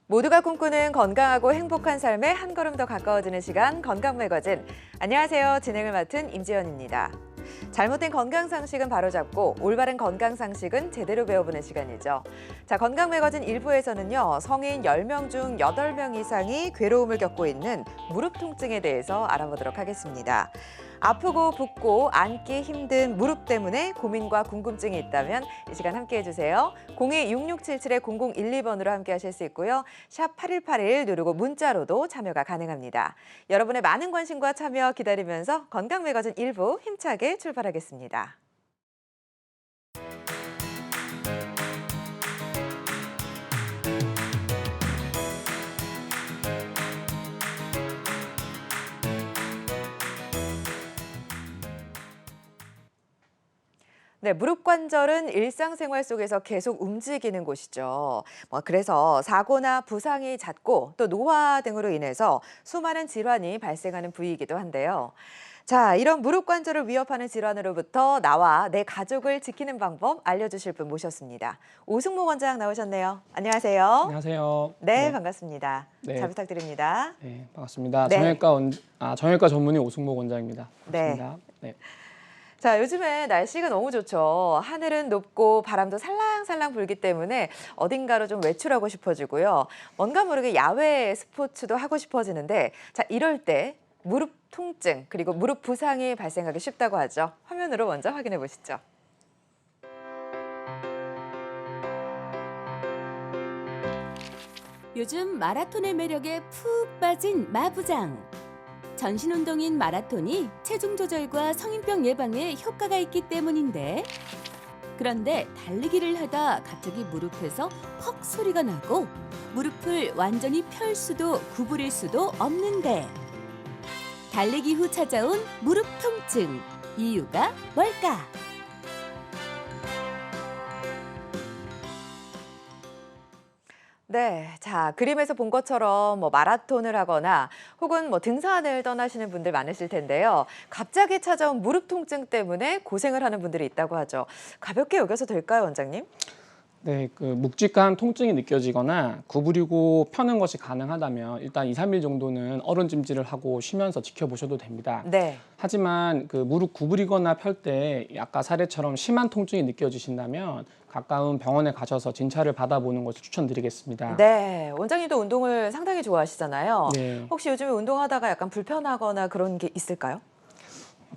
모두가 꿈꾸는 건강하고 행복한 삶에 한 걸음 더 가까워지는 시간 건강 매거진. 안녕하세요. 진행을 맡은 임지연입니다. 잘못된 건강 상식은 바로잡고 올바른 건강 상식은 제대로 배워보는 시간이죠. 자, 건강 매거진 1부에서는요. 성인 10명 중 8명 이상이 괴로움을 겪고 있는 무릎 통증에 대해서 알아보도록 하겠습니다. 아프고 붓고 앉기 힘든 무릎 때문에 고민과 궁금증이 있다면 이 시간 함께해 주세요. 02-6677-0012번으로 함께 하실 수 있고요. 샵 8181 누르고 문자로도 참여가 가능합니다. 여러분의 많은 관심과 참여 기다리면서 건강 매거진 1부 힘차게 출발하겠습니다. 네, 무릎 관절은 일상생활 속에서 계속 움직이는 곳이죠. 그래서 사고나 부상이 잦고 또 노화 등으로 인해서 수많은 질환이 발생하는 부위이기도 한데요. 자, 이런 무릎 관절을 위협하는 질환으로부터 나와 내 가족을 지키는 방법 알려주실 분 모셨습니다. 오승모 원장 나오셨네요. 안녕하세요. 안녕하세요. 네, 반갑습니다. 네. 잘 부탁드립니다. 네, 반갑습니다. 네. 정형외과 전문의 오승모 원장입니다. 네. 반갑습니다. 네. 자, 요즘에 날씨가 너무 좋죠. 하늘은 높고 바람도 살랑살랑 불기 때문에 어딘가로 좀 외출하고 싶어지고요. 뭔가 모르게 야외 스포츠도 하고 싶어지는데, 자, 이럴 때 무릎 통증 그리고 무릎 부상이 발생하기 쉽다고 하죠. 화면으로 먼저 확인해 보시죠. 요즘 마라톤의 매력에 푹 빠진 마부장. 전신 운동인 마라톤이 체중 조절과 성인병 예방에 효과가 있기 때문인데, 그런데 달리기를 하다 갑자기 무릎에서 헉 소리가 나고 무릎을 완전히 펼 수도 구부릴 수도 없는데, 달리기 후 찾아온 무릎 통증, 이유가 뭘까? 네, 자, 그림에서 본 것처럼 마라톤을 하거나 혹은 등산을 떠나시는 분들 많으실 텐데요. 갑자기 찾아온 무릎 통증 때문에 고생을 하는 분들이 있다고 하죠. 가볍게 여겨서 될까요, 원장님? 네, 묵직한 통증이 느껴지거나 구부리고 펴는 것이 가능하다면 일단 2, 3일 정도는 얼음찜질을 하고 쉬면서 지켜보셔도 됩니다. 네. 하지만 무릎 구부리거나 펼 때 아까 사례처럼 심한 통증이 느껴지신다면 가까운 병원에 가셔서 진찰을 받아보는 것을 추천드리겠습니다. 네, 원장님도 운동을 상당히 좋아하시잖아요. 네. 혹시 요즘에 운동하다가 약간 불편하거나 그런 게 있을까요?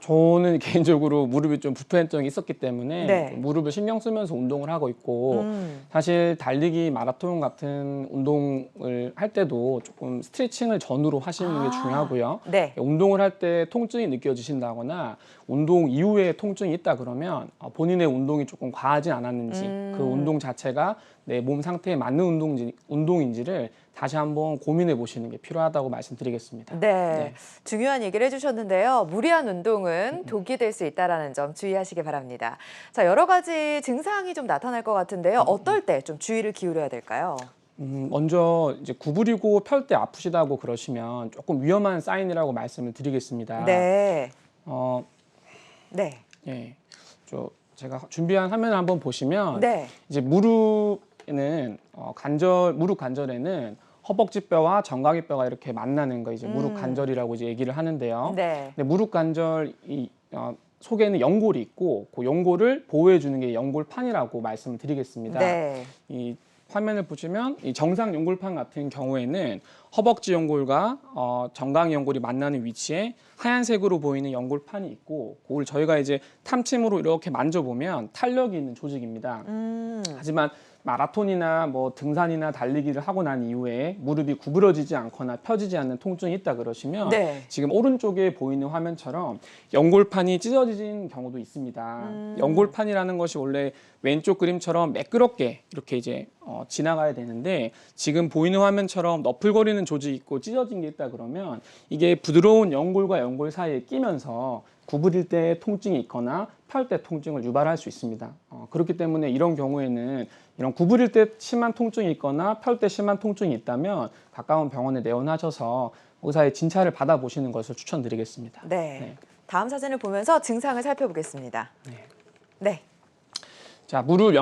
저는 개인적으로 무릎이 좀 불편한 적이 있었기 때문에 네. 무릎을 신경 쓰면서 운동을 하고 있고 사실 달리기, 마라톤 같은 운동을 할 때도 조금 스트레칭을 전후로 하시는 게 중요하고요. 네. 운동을 할 때 통증이 느껴지신다거나 운동 이후에 통증이 있다 그러면 본인의 운동이 조금 과하진 않았는지 그 운동 자체가 내 몸 상태에 맞는 운동인지를 다시 한번 고민해 보시는 게 필요하다고 말씀드리겠습니다. 네, 중요한 얘기를 해주셨는데요. 무리한 운동은 독이 될 수 있다는 점 주의하시기 바랍니다. 자, 여러 가지 증상이 좀 나타날 것 같은데요. 어떨 때 좀 주의를 기울여야 될까요? 먼저 이제 구부리고 펼 때 아프시다고 그러시면 조금 위험한 사인이라고 말씀을 드리겠습니다. 네. 네. 예, 제가 준비한 화면을 한번 보시면 네. 이제 무릎에는 무릎 관절에는 허벅지뼈와 정강이뼈가 이렇게 만나는 거 이제 무릎 관절이라고 이제 얘기를 하는데요. 네. 근데 무릎 관절 속에는 연골이 있고 그 연골을 보호해 주는 게 연골판이라고 말씀을 드리겠습니다. 네. 이 화면을 보시면 이 정상 연골판 같은 경우에는 허벅지 연골과 정강이 연골이 만나는 위치에 하얀색으로 보이는 연골판이 있고 그걸 저희가 이제 탐침으로 이렇게 만져보면 탄력이 있는 조직입니다. 하지만 마라톤이나 등산이나 달리기를 하고 난 이후에 무릎이 구부러지지 않거나 펴지지 않는 통증이 있다 그러시면 네. 지금 오른쪽에 보이는 화면처럼 연골판이 찢어진 경우도 있습니다. 연골판이라는 것이 원래 왼쪽 그림처럼 매끄럽게 이렇게 이제 지나가야 되는데 지금 보이는 화면처럼 너풀거리는 조직이 있고 찢어진 게 있다 그러면 이게 부드러운 연골과 연골 사이에 끼면서 구부릴 때 통증이 있거나 펼 때 통증을 유발할 수 있습니다. 그렇기 때문에 이런 경우에는 이런 구부릴 때 심한 통증이 있거나 펼 때 심한 통증이 있다면 가까운 병원에 내원하셔서 의사의 진찰을 받아보시는 것을 추천드리겠습니다. 네. 네. 다음 사진을 보면서 증상을 살펴보겠습니다. 네. 네. 자, 무릎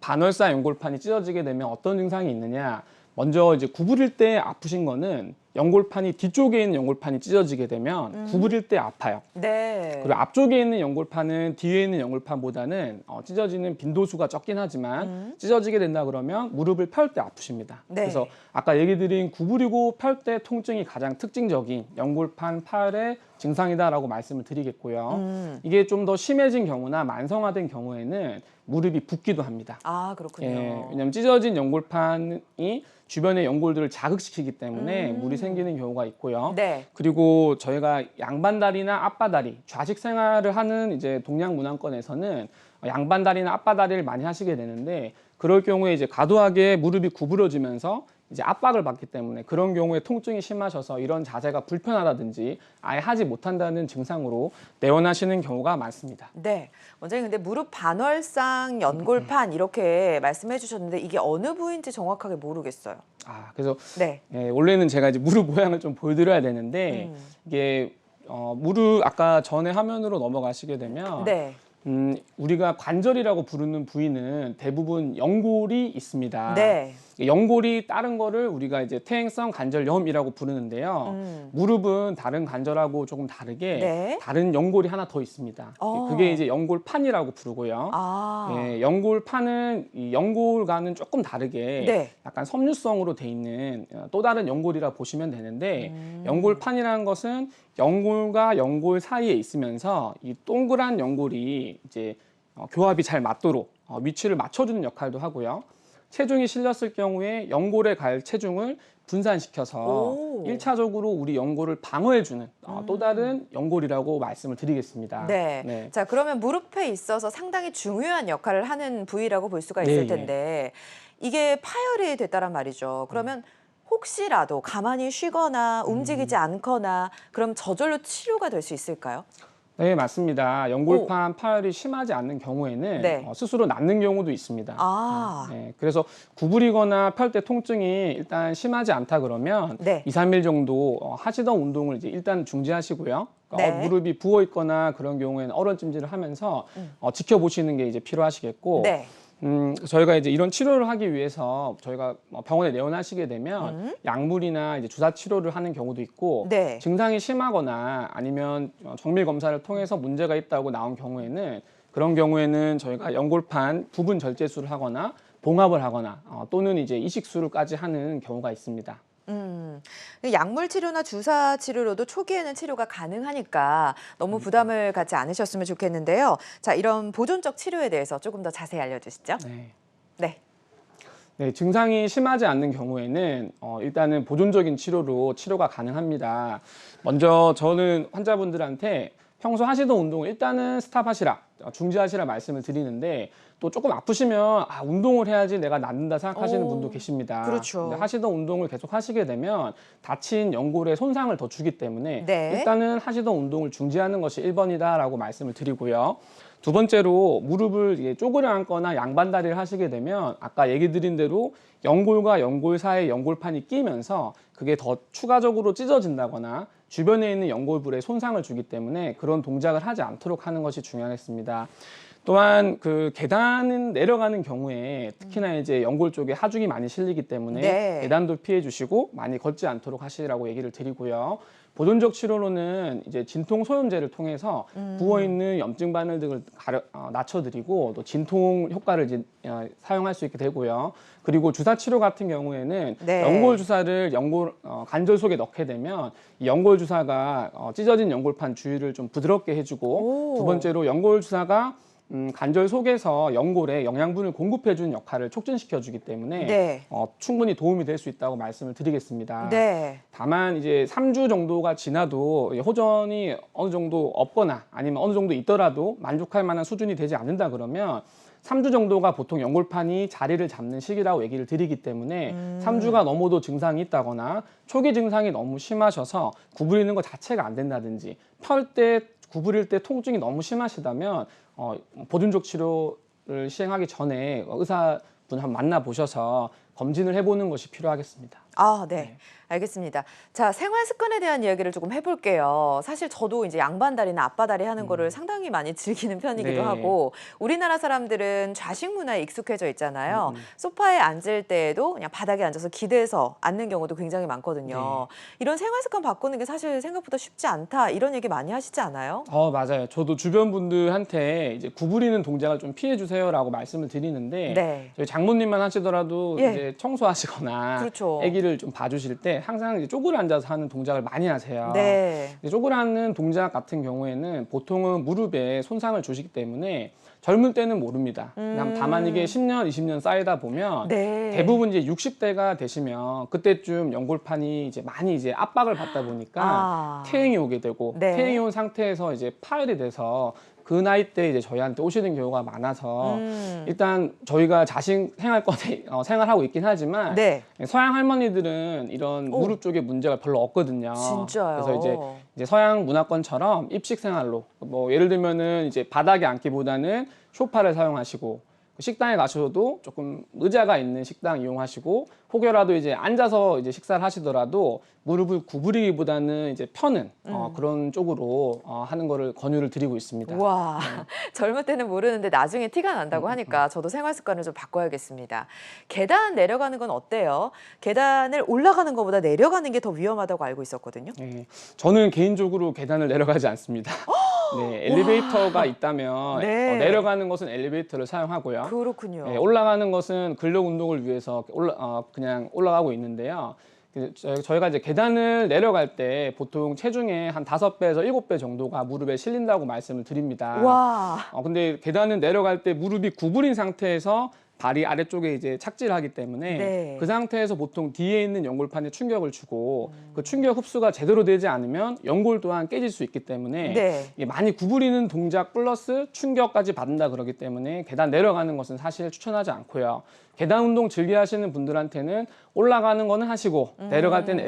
반월사 연골판이 찢어지게 되면 어떤 증상이 있느냐? 먼저 이제 구부릴 때 아프신 거는 연골판이 뒤쪽에 있는 연골판이 찢어지게 되면 구부릴 때 아파요. 네. 그리고 앞쪽에 있는 연골판은 뒤에 있는 연골판보다는 찢어지는 빈도수가 적긴 하지만 찢어지게 된다 그러면 무릎을 펼 때 아프십니다. 네. 그래서 아까 얘기 드린 구부리고 펼 때 통증이 가장 특징적인 연골판 파열의 증상이다라고 말씀을 드리겠고요. 이게 좀 더 심해진 경우나 만성화된 경우에는 무릎이 붓기도 합니다. 아, 그렇군요. 예, 왜냐하면 찢어진 연골판이 주변의 연골들을 자극시키기 때문에 물이 생기는 경우가 있고요. 네. 그리고 저희가 양반다리나 앞바다리, 좌식 생활을 하는 이제 동양 문화권에서는 양반다리나 앞바다리를 많이 하시게 되는데 그럴 경우에 이제 과도하게 무릎이 구부러지면서 이제 압박을 받기 때문에 그런 경우에 통증이 심하셔서 이런 자세가 불편하다든지 아예 하지 못한다는 증상으로 내원하시는 경우가 많습니다. 네. 원장님 근데 무릎 반월상 연골판 이렇게 말씀해 주셨는데 이게 어느 부위인지 정확하게 모르겠어요. 그래서 네. 예, 원래는 제가 이제 무릎 모양을 좀 보여드려야 되는데 이게 무릎 아까 전에 화면으로 넘어가시게 되면 네. 우리가 관절이라고 부르는 부위는 대부분 연골이 있습니다. 네. 연골이 다른 거를 우리가 이제 퇴행성 관절염이라고 부르는데요. 무릎은 다른 관절하고 조금 다르게 네. 다른 연골이 하나 더 있습니다. 그게 이제 연골판이라고 부르고요. 예, 연골판은 이 연골과는 조금 다르게 네. 약간 섬유성으로 돼 있는 또 다른 연골이라 보시면 되는데 연골판이라는 것은 연골과 연골 사이에 있으면서 이 동그란 연골이 이제 교합이 잘 맞도록 위치를 맞춰주는 역할도 하고요. 체중이 실렸을 경우에 연골에 갈 체중을 분산시켜서 1차적으로 우리 연골을 방어해주는 또 다른 연골이라고 말씀을 드리겠습니다. 네. 네. 자, 그러면 무릎에 있어서 상당히 중요한 역할을 하는 부위라고 볼 수가 있을 네, 텐데 이게 파열이 됐다란 말이죠. 그러면 혹시라도 가만히 쉬거나 움직이지 않거나 그럼 저절로 치료가 될 수 있을까요? 네, 맞습니다. 연골판 파열이 심하지 않는 경우에는 네. 스스로 낫는 경우도 있습니다. 아. 네, 그래서 구부리거나 펼 때 통증이 일단 심하지 않다 그러면 네. 2, 3일 정도 하시던 운동을 이제 일단 중지하시고요. 네. 무릎이 부어 있거나 그런 경우에는 얼음찜질을 하면서 지켜보시는 게 이제 필요하시겠고 네. 저희가 이제 이런 치료를 하기 위해서 저희가 병원에 내원하시게 되면 약물이나 이제 주사 치료를 하는 경우도 있고 네. 증상이 심하거나 아니면 정밀 검사를 통해서 문제가 있다고 나온 경우에는 그런 경우에는 저희가 연골판 부분 절제술을 하거나 봉합을 하거나 또는 이제 이식술까지 하는 경우가 있습니다. 약물 치료나 주사 치료로도 초기에는 치료가 가능하니까 너무 부담을 갖지 않으셨으면 좋겠는데요. 자, 이런 보존적 치료에 대해서 조금 더 자세히 알려주시죠. 네. 네. 네, 증상이 심하지 않는 경우에는 일단은 보존적인 치료로 치료가 가능합니다. 먼저 저는 환자분들한테 평소 하시던 운동을 일단은 스탑하시라, 중지하시라 말씀을 드리는데 또 조금 아프시면 운동을 해야지 내가 낫는다 생각하시는 분도 계십니다. 그렇죠. 근데 하시던 운동을 계속 하시게 되면 다친 연골에 손상을 더 주기 때문에 네. 일단은 하시던 운동을 중지하는 것이 1번이다라고 말씀을 드리고요. 두 번째로 무릎을 이제 쪼그려 앉거나 양반다리를 하시게 되면 아까 얘기 드린 대로 연골과 연골 사이에 연골판이 끼면서 그게 더 추가적으로 찢어진다거나 주변에 있는 연골불에 손상을 주기 때문에 그런 동작을 하지 않도록 하는 것이 중요하겠습니다. 또한 그 계단은 내려가는 경우에 특히나 이제 연골 쪽에 하중이 많이 실리기 때문에 네. 계단도 피해 주시고 많이 걷지 않도록 하시라고 얘기를 드리고요. 보존적 치료로는 이제 진통 소염제를 통해서 부어 있는 염증 바늘 등을 낮춰드리고 또 진통 효과를 이제 사용할 수 있게 되고요. 그리고 주사 치료 같은 경우에는 네. 연골 주사를 관절 속에 넣게 되면 이 연골 주사가 찢어진 연골판 주위를 좀 부드럽게 해주고 두 번째로 연골 주사가 관절 속에서 연골에 영양분을 공급해주는 역할을 촉진시켜주기 때문에 네. 충분히 도움이 될 수 있다고 말씀을 드리겠습니다. 네. 다만 이제 3주 정도가 지나도 호전이 어느 정도 없거나 아니면 어느 정도 있더라도 만족할 만한 수준이 되지 않는다 그러면 3주 정도가 보통 연골판이 자리를 잡는 시기라고 얘기를 드리기 때문에 3주가 넘어도 증상이 있다거나 초기 증상이 너무 심하셔서 구부리는 것 자체가 안 된다든지 펼 때 구부릴 때 통증이 너무 심하시다면 보존적 치료를 시행하기 전에 의사분 한번 만나보셔서 검진을 해보는 것이 필요하겠습니다. 아, 네. 네. 알겠습니다. 자, 생활 습관에 대한 이야기를 조금 해볼게요. 사실 저도 이제 양반다리나 앞바다리 하는 거를 상당히 많이 즐기는 편이기도 네. 하고, 우리나라 사람들은 좌식 문화에 익숙해져 있잖아요. 소파에 앉을 때에도 그냥 바닥에 앉아서 기대서 앉는 경우도 굉장히 많거든요. 이런 생활 습관 바꾸는 게 사실 생각보다 쉽지 않다, 이런 얘기 많이 하시지 않아요? 맞아요. 저도 주변 분들한테 이제 구부리는 동작을 좀 피해 주세요라고 말씀을 드리는데 네. 저희 장모님만 하시더라도 예. 이제 청소하시거나 그렇죠. 아기를 좀 봐주실 때 항상 이제 쪼그려 앉아서 하는 동작을 많이 하세요. 네. 이제 쪼그려 앉는 동작 같은 경우에는 보통은 무릎에 손상을 주시기 때문에 젊을 때는 모릅니다. 다만 이게 10년, 20년 쌓이다 보면 네. 대부분 이제 60대가 되시면 그때쯤 연골판이 이제 많이 이제 압박을 받다 보니까 퇴행이 오게 되고 네. 퇴행이 온 상태에서 이제 파열이 돼서 그 나이 때 이제 저희한테 오시는 경우가 많아서 일단 저희가 자식 생활권에 생활하고 있긴 하지만 네. 서양 할머니들은 이런 무릎 쪽에 문제가 별로 없거든요. 진짜요? 그래서 이제 서양 문화권처럼 입식 생활로 뭐 예를 들면은 이제 바닥에 앉기보다는 소파를 사용하시고 식당에 가셔도 조금 의자가 있는 식당 이용하시고 혹여라도 이제 앉아서 이제 식사를 하시더라도 무릎을 구부리기보다는 이제 펴는 그런 쪽으로 하는 거를 권유를 드리고 있습니다. 와, 젊을 때는 모르는데 나중에 티가 난다고 하니까 저도 생활 습관을 좀 바꿔야겠습니다. 계단 내려가는 건 어때요? 계단을 올라가는 것보다 내려가는 게 더 위험하다고 알고 있었거든요. 네, 저는 개인적으로 계단을 내려가지 않습니다. 네, 엘리베이터가 있다면 네. 내려가는 것은 엘리베이터를 사용하고요. 그렇군요. 네, 올라가는 것은 근력 운동을 위해서 그냥 올라가고 있는데요. 저희가 이제 계단을 내려갈 때 보통 체중의 한 5배에서 7배 정도가 무릎에 실린다고 말씀을 드립니다. 와, 근데 계단을 내려갈 때 무릎이 구부린 상태에서 발이 아래쪽에 이제 착지를 하기 때문에 네. 그 상태에서 보통 뒤에 있는 연골판에 충격을 주고 그 충격 흡수가 제대로 되지 않으면 연골 또한 깨질 수 있기 때문에 네. 이게 많이 구부리는 동작 플러스 충격까지 받는다 그러기 때문에 계단 내려가는 것은 사실 추천하지 않고요. 계단 운동 즐겨 하시는 분들한테는 올라가는 거는 하시고 내려갈 때는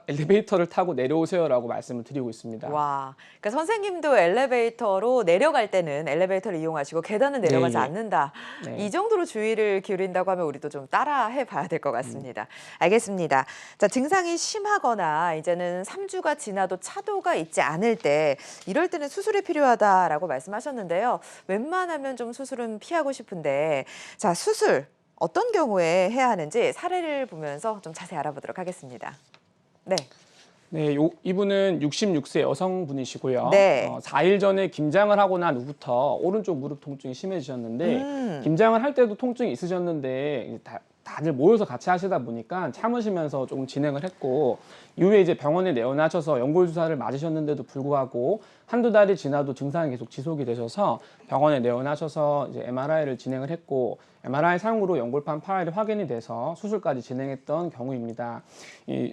엘리베이터를 타고 내려오세요라고 말씀을 드리고 있습니다. 와, 그러니까 선생님도 엘리베이터로 내려갈 때는 엘리베이터를 이용하시고 계단은 내려가지 네. 않는다. 네. 이 정도로 주의를 기울인다고 하면 우리도 좀 따라해 봐야 될 것 같습니다. 알겠습니다. 자, 증상이 심하거나 이제는 3주가 지나도 차도가 있지 않을 때 이럴 때는 수술이 필요하다라고 말씀하셨는데요. 웬만하면 좀 수술은 피하고 싶은데 자, 수술 어떤 경우에 해야 하는지 사례를 보면서 좀 자세히 알아보도록 하겠습니다. 네. 네, 이분은 66세 여성분이시고요. 네. 4일 전에 김장을 하고 난 후부터 오른쪽 무릎 통증이 심해지셨는데 김장을 할 때도 통증이 있으셨는데 다들 모여서 같이 하시다 보니까 참으시면서 조금 진행을 했고 이후에 이제 병원에 내원하셔서 연골 주사를 맞으셨는데도 불구하고 한두 달이 지나도 증상이 계속 지속이 되셔서 병원에 내원하셔서 이제 MRI를 진행을 했고 MRI 상으로 연골판 파열이 확인이 돼서 수술까지 진행했던 경우입니다.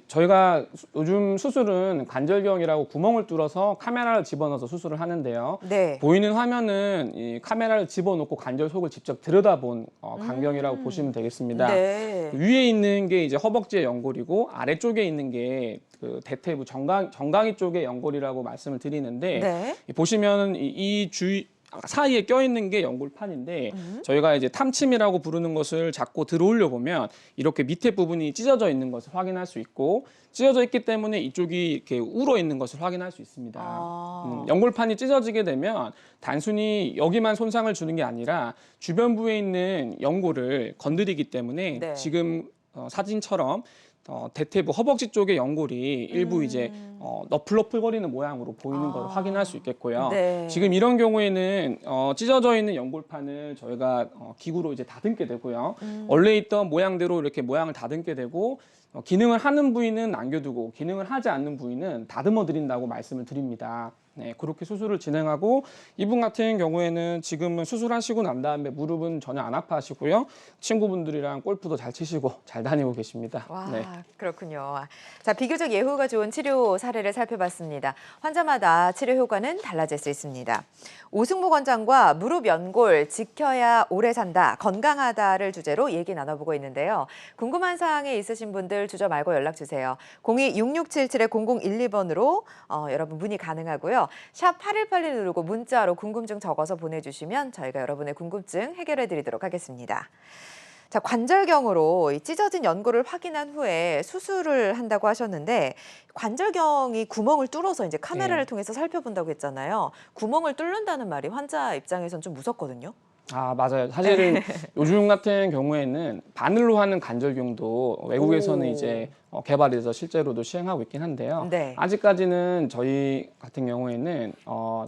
저희가 요즘 수술은 관절경이라고 구멍을 뚫어서 카메라를 집어넣어서 수술을 하는데요. 네. 보이는 화면은 이 카메라를 집어넣고 관절 속을 직접 들여다본 광경이라고 보시면 되겠습니다. 네. 위에 있는 게 이제 허벅지의 연골이고 아래쪽에 있는 게 그 대퇴부 정강이 쪽의 연골이라고 말씀을 드리는데 네. 보시면 이 주위 사이에 껴있는 게 연골판인데 저희가 이제 탐침이라고 부르는 것을 잡고 들어올려 보면 이렇게 밑에 부분이 찢어져 있는 것을 확인할 수 있고 찢어져 있기 때문에 이쪽이 이렇게 울어 있는 것을 확인할 수 있습니다. 연골판이 찢어지게 되면 단순히 여기만 손상을 주는 게 아니라 주변부에 있는 연골을 건드리기 때문에 네. 지금 사진처럼 대퇴부 허벅지 쪽의 연골이 일부 이제 너플너플거리는 모양으로 보이는 걸 확인할 수 있겠고요. 네. 지금 이런 경우에는 찢어져 있는 연골판을 저희가 기구로 이제 다듬게 되고요. 원래 있던 모양대로 이렇게 모양을 다듬게 되고 기능을 하는 부위는 남겨두고 기능을 하지 않는 부위는 다듬어 드린다고 말씀을 드립니다. 네, 그렇게 수술을 진행하고 이분 같은 경우에는 지금은 수술하시고 난 다음에 무릎은 전혀 안 아파하시고요. 친구분들이랑 골프도 잘 치시고 잘 다니고 계십니다. 와, 네. 그렇군요. 자, 비교적 예후가 좋은 치료 사례를 살펴봤습니다. 환자마다 치료 효과는 달라질 수 있습니다. 오승목 원장과 무릎 연골 지켜야 오래 산다, 건강하다를 주제로 얘기 나눠보고 있는데요. 궁금한 사항이 있으신 분들 주저 말고 연락 주세요. 02-6677-0012번으로 여러분 문의 가능하고요. 샵 8181 누르고 문자로 궁금증 적어서 보내주시면 저희가 여러분의 궁금증 해결해 드리도록 하겠습니다. 자, 관절경으로 이 찢어진 연골을 확인한 후에 수술을 한다고 하셨는데 관절경이 구멍을 뚫어서 이제 카메라를 네. 통해서 살펴본다고 했잖아요. 구멍을 뚫는다는 말이 환자 입장에선 좀 무섭거든요. 아, 맞아요. 사실은 요즘 같은 경우에는 바늘로 하는 관절경도 외국에서는 오. 이제 개발이 돼서 실제로도 시행하고 있긴 한데요. 네. 아직까지는 저희 같은 경우에는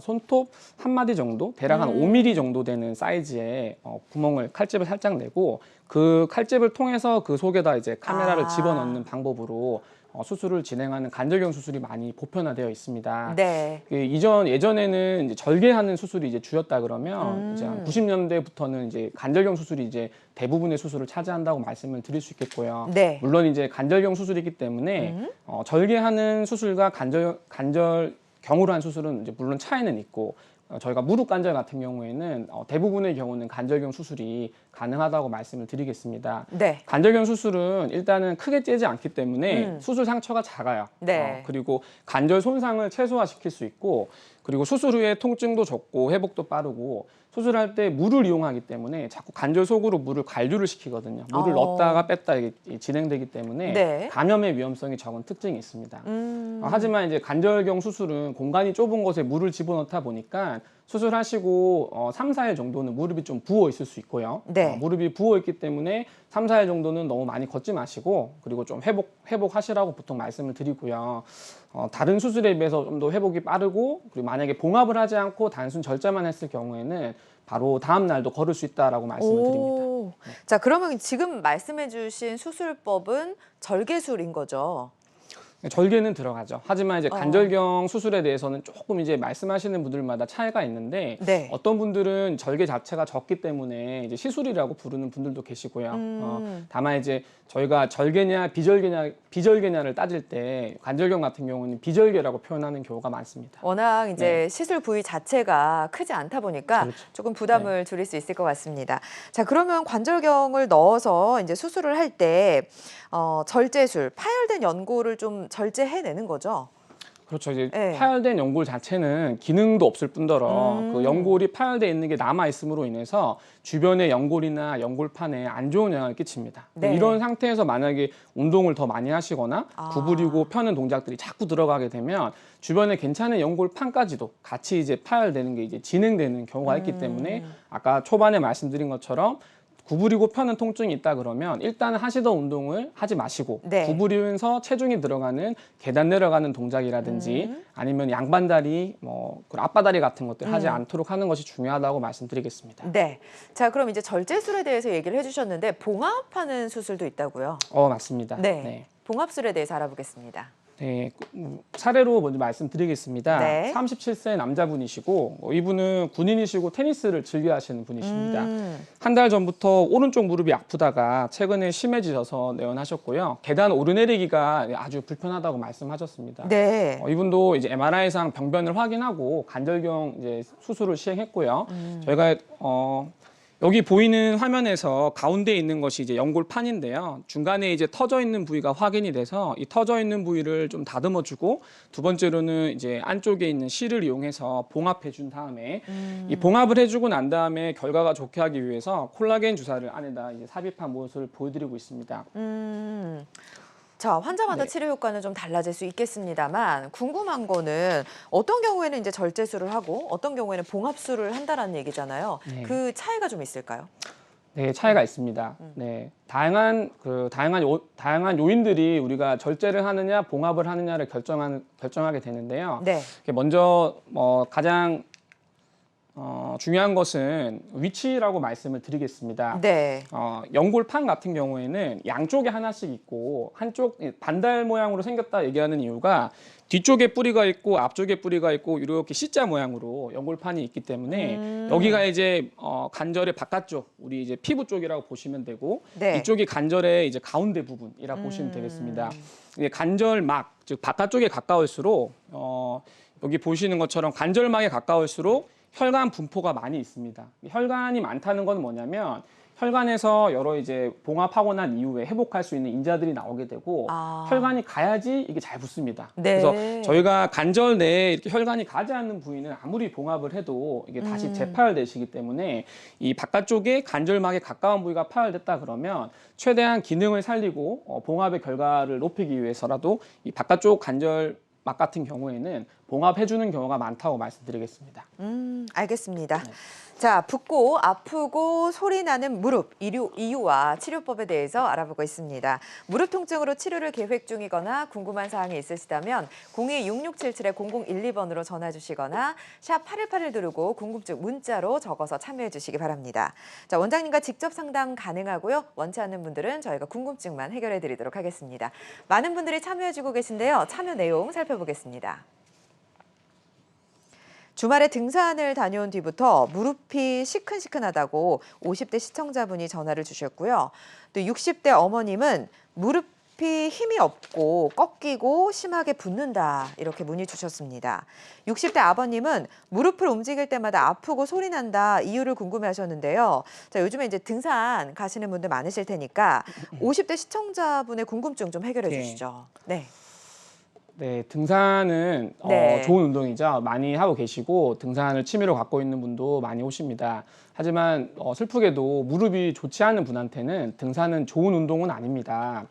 손톱 한 마디 정도, 대략 한 5mm 정도 되는 사이즈의 구멍을 칼집을 살짝 내고 그 칼집을 통해서 그 속에다 이제 카메라를 아. 집어넣는 방법으로 수술을 진행하는 관절경 수술이 많이 보편화되어 있습니다. 네. 예전에는 이제 절개하는 수술이 이제 주였다 그러면 이제 한 90년대부터는 이제 관절경 수술이 이제 대부분의 수술을 차지한다고 말씀을 드릴 수 있겠고요. 네. 물론 이제 관절경 수술이기 때문에 절개하는 수술과 관절경으로 한 수술은 이제 물론 차이는 있고 저희가 무릎 관절 같은 경우에는 대부분의 경우는 관절경 수술이 가능하다고 말씀을 드리겠습니다. 네. 관절경 수술은 일단은 크게 째지 않기 때문에 수술 상처가 작아요. 네. 그리고 관절 손상을 최소화시킬 수 있고 그리고 수술 후에 통증도 적고 회복도 빠르고 수술할 때 물을 이용하기 때문에 자꾸 관절 속으로 물을 관류를 시키거든요. 물을 넣었다가 뺐다 이게 진행되기 때문에 네. 감염의 위험성이 적은 특징이 있습니다. 하지만 이제 관절경 수술은 공간이 좁은 곳에 물을 집어넣다 보니까 수술하시고 3, 4일 정도는 무릎이 좀 부어 있을 수 있고요. 네. 무릎이 부어 있기 때문에 3, 4일 정도는 너무 많이 걷지 마시고 그리고 좀 회복하시라고 보통 말씀을 드리고요. 다른 수술에 비해서 좀 더 회복이 빠르고 그리고 만약에 봉합을 하지 않고 단순 절제만 했을 경우에는 바로 다음 날도 걸을 수 있다라고 말씀을 드립니다. 자, 그러면 지금 말씀해 주신 수술법은 절개술인 거죠? 절개는 들어가죠. 하지만 이제 관절경 수술에 대해서는 조금 이제 말씀하시는 분들마다 차이가 있는데 네. 어떤 분들은 절개 자체가 적기 때문에 이제 시술이라고 부르는 분들도 계시고요. 다만 이제 저희가 절개냐 비절개냐를 따질 때 관절경 같은 경우는 비절개라고 표현하는 경우가 많습니다. 워낙 이제 네. 시술 부위 자체가 크지 않다 보니까 그렇죠. 조금 부담을 줄일 수 있을 것 같습니다. 자, 그러면 관절경을 넣어서 이제 수술을 할 때 절제술, 파열된 연골을 좀 절제해내는 거죠? 그렇죠. 이제 네. 파열된 연골 자체는 기능도 없을 뿐더러 그 연골이 파열돼 있는 게 남아 있음으로 인해서 주변의 연골이나 연골판에 안 좋은 영향을 끼칩니다. 네. 이런 상태에서 만약에 운동을 더 많이 하시거나 구부리고 펴는 동작들이 자꾸 들어가게 되면 주변에 괜찮은 연골판까지도 같이 이제 파열되는 게 이제 진행되는 경우가 있기 때문에 아까 초반에 말씀드린 것처럼 구부리고 펴는 통증이 있다 그러면 일단 하시던 운동을 하지 마시고 네. 구부리면서 체중이 들어가는 계단 내려가는 동작이라든지 아니면 양반다리, 그리고 앞바다리 같은 것들 하지 않도록 하는 것이 중요하다고 말씀드리겠습니다. 네. 자, 그럼 이제 절제술에 대해서 얘기를 해주셨는데 봉합하는 수술도 있다고요? 맞습니다. 네. 봉합술에 대해서 알아보겠습니다. 네, 사례로 먼저 말씀드리겠습니다. 네. 37세 남자분이시고 이분은 군인이시고 테니스를 즐겨 하시는 분이십니다. 한 달 전부터 오른쪽 무릎이 아프다가 최근에 심해지셔서 내원하셨고요. 계단 오르내리기가 아주 불편하다고 말씀하셨습니다. 네. 이분도 이제 MRI상 병변을 확인하고 관절경 이제 수술을 시행했고요. 저희가 여기 보이는 화면에서 가운데 있는 것이 이제 연골판인데요. 중간에 이제 터져 있는 부위가 확인이 돼서 이 터져 있는 부위를 좀 다듬어 주고 두 번째로는 이제 안쪽에 있는 실을 이용해서 봉합해 준 다음에 이 봉합을 해주고 난 다음에 결과가 좋게 하기 위해서 콜라겐 주사를 안에다 이제 삽입한 모습을 보여드리고 있습니다. 자, 환자마다 네. 치료 효과는 좀 달라질 수 있겠습니다만 궁금한 거는 어떤 경우에는 이제 절제술을 하고 어떤 경우에는 봉합술을 한다라는 얘기잖아요. 네. 그 차이가 좀 있을까요? 네, 차이가 있습니다. 네, 다양한 요인들이 우리가 절제를 하느냐, 봉합을 하느냐를 결정하게 되는데요. 네. 먼저 가장 중요한 것은 위치라고 말씀을 드리겠습니다. 네. 연골판 같은 경우에는 양쪽에 하나씩 있고 한쪽 반달 모양으로 생겼다 얘기하는 이유가 뒤쪽에 뿌리가 있고 앞쪽에 뿌리가 있고 이렇게 C자 모양으로 연골판이 있기 때문에 여기가 이제 관절의 바깥쪽, 우리 이제 피부 쪽이라고 보시면 되고 네. 이쪽이 관절의 이제 가운데 부분이라고 보시면 되겠습니다. 이제 관절막, 즉 바깥쪽에 가까울수록 여기 보시는 것처럼 관절막에 가까울수록 혈관 분포가 많이 있습니다. 혈관이 많다는 건 뭐냐면 혈관에서 여러 이제 봉합하고 난 이후에 회복할 수 있는 인자들이 나오게 되고 혈관이 가야지 이게 잘 붙습니다. 네. 그래서 저희가 관절 내에 이렇게 혈관이 가지 않는 부위는 아무리 봉합을 해도 이게 다시 재파열되시기 때문에 이 바깥쪽에 관절막에 가까운 부위가 파열됐다 그러면 최대한 기능을 살리고 봉합의 결과를 높이기 위해서라도 이 바깥쪽 관절막 같은 경우에는 봉합해주는 경우가 많다고 말씀드리겠습니다. 알겠습니다. 네. 자, 붓고 아프고 소리 나는 무릎 이유와 치료법에 대해서 알아보고 있습니다. 무릎 통증으로 치료를 계획 중이거나 궁금한 사항이 있으시다면 02-6677-0012번으로 전화 주시거나 샵 8181 누르고 궁금증 문자로 적어서 참여해 주시기 바랍니다. 자, 원장님과 직접 상담 가능하고요. 원치 않는 분들은 저희가 궁금증만 해결해 드리도록 하겠습니다. 많은 분들이 참여해 주고 계신데요. 참여 내용 살펴보겠습니다. 주말에 등산을 다녀온 뒤부터 무릎이 시큰시큰하다고 50대 시청자분이 전화를 주셨고요. 또 60대 어머님은 무릎이 힘이 없고 꺾이고 심하게 붓는다 이렇게 문의 주셨습니다. 60대 아버님은 무릎을 움직일 때마다 아프고 소리 난다 이유를 궁금해하셨는데요. 자, 요즘에 이제 등산 가시는 분들 많으실 테니까 50대 시청자분의 궁금증 좀 해결해 주시죠. 네. 네, 등산은 네. 좋은 운동이죠. 많이 하고 계시고 등산을 취미로 갖고 있는 분도 많이 오십니다. 하지만 슬프게도 무릎이 좋지 않은 분한테는 등산은 좋은 운동은 아닙니다.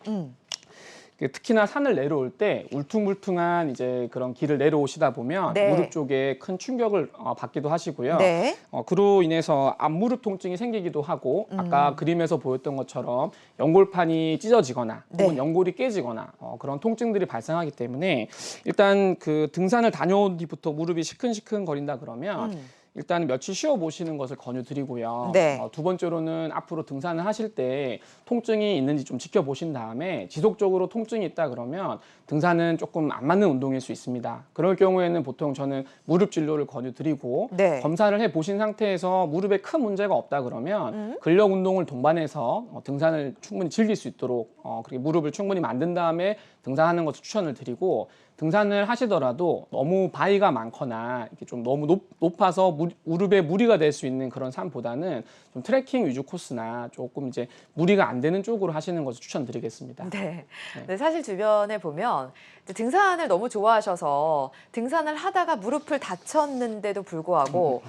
특히나 산을 내려올 때 울퉁불퉁한 이제 그런 길을 내려오시다 보면 네. 무릎 쪽에 큰 충격을 받기도 하시고요. 네. 그로 인해서 앞무릎 통증이 생기기도 하고 아까 그림에서 보였던 것처럼 연골판이 찢어지거나 혹은 네. 연골이 깨지거나 그런 통증들이 발생하기 때문에 일단 그 등산을 다녀온 뒤부터 무릎이 시큰시큰 거린다 그러면 일단 며칠 쉬어 보시는 것을 권유드리고요. 네. 두 번째로는 앞으로 등산을 하실 때 통증이 있는지 좀 지켜보신 다음에 지속적으로 통증이 있다 그러면 등산은 조금 안 맞는 운동일 수 있습니다. 그럴 경우에는 보통 저는 무릎 진료를 권유드리고 네. 검사를 해보신 상태에서 무릎에 큰 문제가 없다 그러면 근력 운동을 동반해서 등산을 충분히 즐길 수 있도록 그리고 무릎을 충분히 만든 다음에 등산하는 것을 추천을 드리고 등산을 하시더라도 너무 바위가 많거나 이렇게 좀 너무 높아서 무릎에 무리가 될 수 있는 그런 산보다는 좀 트레킹 위주 코스나 조금 이제 무리가 안 되는 쪽으로 하시는 것을 추천드리겠습니다. 네. 네, 사실 주변에 보면 이제 등산을 너무 좋아하셔서 등산을 하다가 무릎을 다쳤는데도 불구하고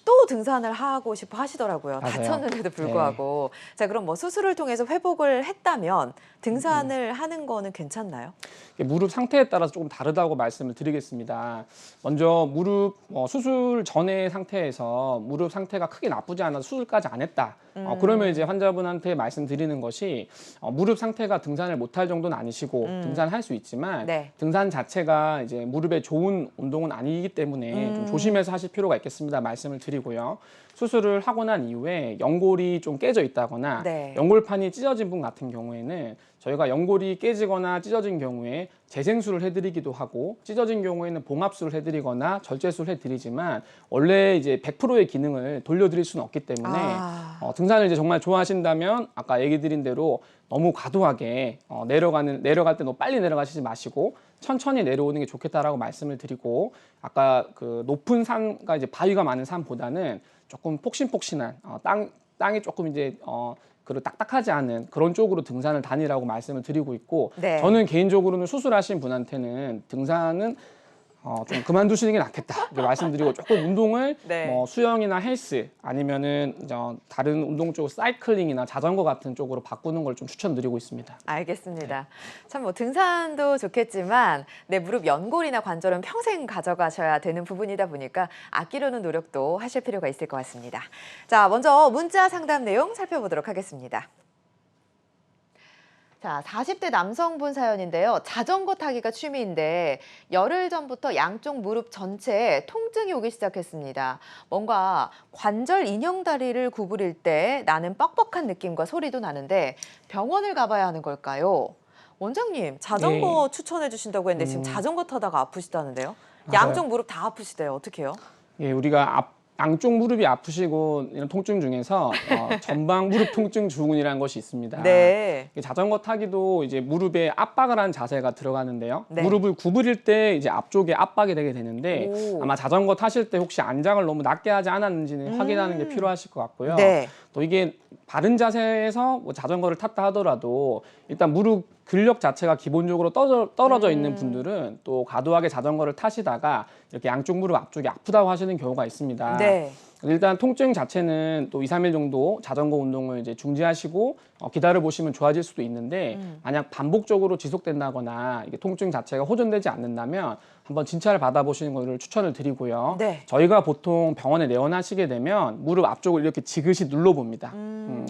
또 등산을 하고 싶어 하시더라고요. 맞아요. 다쳤는데도 불구하고. 자, 그럼 뭐 수술을 통해서 회복을 했다면 등산을 하는 거는 괜찮나요? 무릎 상태에 따라서 조금 다르다고 말씀을 드리겠습니다. 먼저 무릎 수술 전의 상태에서 무릎 상태가 크게 나쁘지 않아서 수술까지 안 했다. 그러면 이제 환자분한테 말씀드리는 것이 무릎 상태가 등산을 못할 정도는 아니시고 등산할 수 있지만 네. 등산 자체가 이제 무릎에 좋은 운동은 아니기 때문에 좀 조심해서 하실 필요가 있겠습니다. 말씀을 드리고요. 수술을 하고 난 이후에 연골이 좀 깨져 있다거나 네. 연골판이 찢어진 분 같은 경우에는 저희가 연골이 깨지거나 찢어진 경우에 재생술을 해드리기도 하고 찢어진 경우에는 봉합술을 해드리거나 절제술을 해드리지만 원래 이제 100%의 기능을 돌려드릴 수는 없기 때문에 등산을 이제 정말 좋아하신다면 아까 얘기 드린 대로 너무 과도하게 내려갈 때 너무 빨리 내려가시지 마시고 천천히 내려오는 게 좋겠다라고 말씀을 드리고 아까 그 높은 산과 이제 바위가 많은 산보다는 조금 폭신폭신한 땅이 조금 이제 그리고 딱딱하지 않은 그런 쪽으로 등산을 다니라고 말씀을 드리고 있고 네. 저는 개인적으로는 수술하신 분한테는 등산은 좀 그만두시는 게 낫겠다 이렇게 말씀드리고 조금 운동을 네. 뭐 수영이나 헬스 아니면은 다른 운동 쪽 사이클링이나 자전거 같은 쪽으로 바꾸는 걸 좀 추천드리고 있습니다. 알겠습니다. 참 뭐 등산도 좋겠지만 내 무릎 연골이나 관절은 평생 가져가셔야 되는 부분이다 보니까 아끼려는 노력도 하실 필요가 있을 것 같습니다. 자, 먼저 문자 상담 내용 살펴보도록 하겠습니다. 자, 40대 남성분 사연인데요. 자전거 타기가 취미인데 열흘 전부터 양쪽 무릎 전체에 통증이 오기 시작했습니다. 뭔가 관절 인형다리를 구부릴 때 나는 뻑뻑한 느낌과 소리도 나는데 병원을 가봐야 하는 걸까요? 원장님, 자전거 추천해 주신다고 했는데 지금 자전거 타다가 아프시다는데요? 맞아요. 양쪽 무릎 다 아프시대요. 어떻게 해요? 예, 우리가 양쪽 무릎이 아프시고 이런 통증 중에서 전방 무릎 통증 증후군이라는 것이 있습니다. 네. 자전거 타기도 이제 무릎에 압박을 하는 자세가 들어가는데요. 네. 무릎을 구부릴 때 이제 앞쪽에 압박이 되게 되는데 오. 아마 자전거 타실 때 혹시 안장을 너무 낮게 하지 않았는지는 확인하는 게 필요하실 것 같고요. 네. 또 이게 바른 자세에서 뭐 자전거를 탔다 하더라도 일단 무릎 근력 자체가 기본적으로 떨어져 있는 분들은 또 과도하게 자전거를 타시다가 이렇게 양쪽 무릎 앞쪽이 아프다고 하시는 경우가 있습니다. 네. 일단 통증 자체는 또 2, 3일 정도 자전거 운동을 이제 중지하시고 기다려 보시면 좋아질 수도 있는데 만약 반복적으로 지속된다거나 이게 통증 자체가 호전되지 않는다면 한번 진찰을 받아보시는 것을 추천을 드리고요. 네. 저희가 보통 병원에 내원하시게 되면 무릎 앞쪽을 이렇게 지그시 눌러봅니다.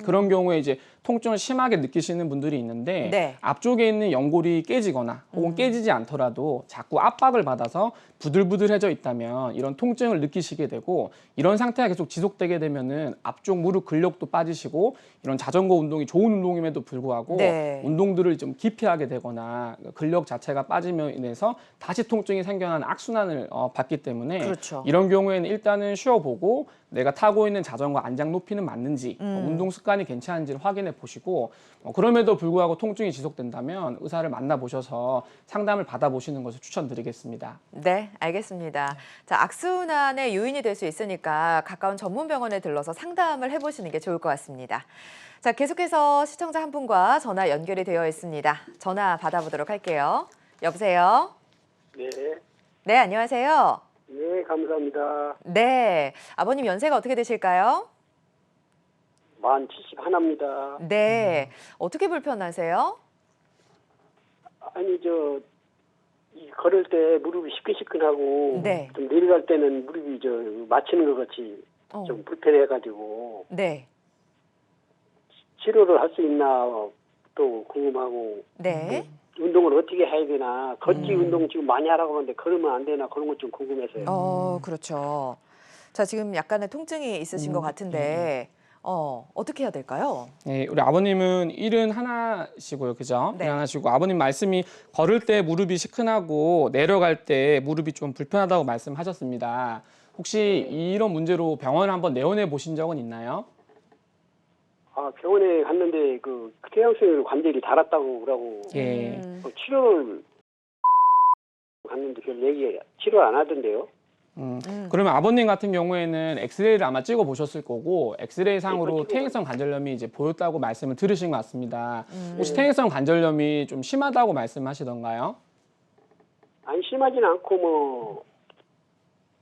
그런 경우에 이제 통증을 심하게 느끼시는 분들이 있는데 네. 앞쪽에 있는 연골이 깨지거나 혹은 깨지지 않더라도 자꾸 압박을 받아서 부들부들해져 있다면 이런 통증을 느끼시게 되고 이런 상태가 계속 지속되게 되면은 앞쪽 무릎 근력도 빠지시고 이런 자전거 운동이 좋은 운동임에도 불구하고 네. 운동들을 좀 기피하게 되거나 근력 자체가 빠지면 인해서 다시 통증이 생겨나는 악순환을 받기 때문에 그렇죠. 이런 경우에는 일단은 쉬어보고 내가 타고 있는 자전거 안장 높이는 맞는지 운동 습관이 괜찮은지를 확인해 보시고 그럼에도 불구하고 통증이 지속된다면 의사를 만나보셔서 상담을 받아보시는 것을 추천드리겠습니다. 네, 알겠습니다. 자, 악순환의 요인이 될 수 있으니까 가까운 전문 병원에 들러서 상담을 해보시는 게 좋을 것 같습니다. 자, 계속해서 시청자 한 분과 전화 연결이 되어 있습니다. 전화 받아보도록 할게요. 여보세요? 네, 네, 안녕하세요. 네, 감사합니다. 네, 아버님 연세가 어떻게 되실까요? 만 71입니다. 네, 어떻게 불편하세요? 아니, 이 걸을 때 무릎이 시큰시큰하고, 네. 좀 내려갈 때는 무릎이 맞추는 것 같이 어. 좀 불편해가지고, 네, 치료를 할 수 있나 또 궁금하고, 네. 운동을 어떻게 해야 되나, 걷기 운동 지금 많이 하라고 하는데 걸으면 안 되나 그런 것 좀 궁금해서요. 그렇죠. 자, 지금 약간의 통증이 있으신 것 같은데, 어떻게 해야 될까요? 네, 우리 아버님은 71시고요, 그죠? 네. 71시고 아버님 말씀이 걸을 때 무릎이 시큰하고 내려갈 때 무릎이 좀 불편하다고 말씀하셨습니다. 혹시 이런 문제로 병원을 한번 내원해 보신 적은 있나요? 아, 병원에 갔는데 퇴행성 관절이 닳았다고 그러고, 예. 치료를 갔는데 별 얘기 치료 안 하던데요. 그러면 아버님 같은 경우에는 엑스레이를 아마 찍어 보셨을 거고 엑스레이 상으로 찍어봤죠. 퇴행성 관절염이 이제 보였다고 말씀을 들으신 것 같습니다. 혹시 퇴행성 관절염이 좀 심하다고 말씀하시던가요? 안 심하진 않고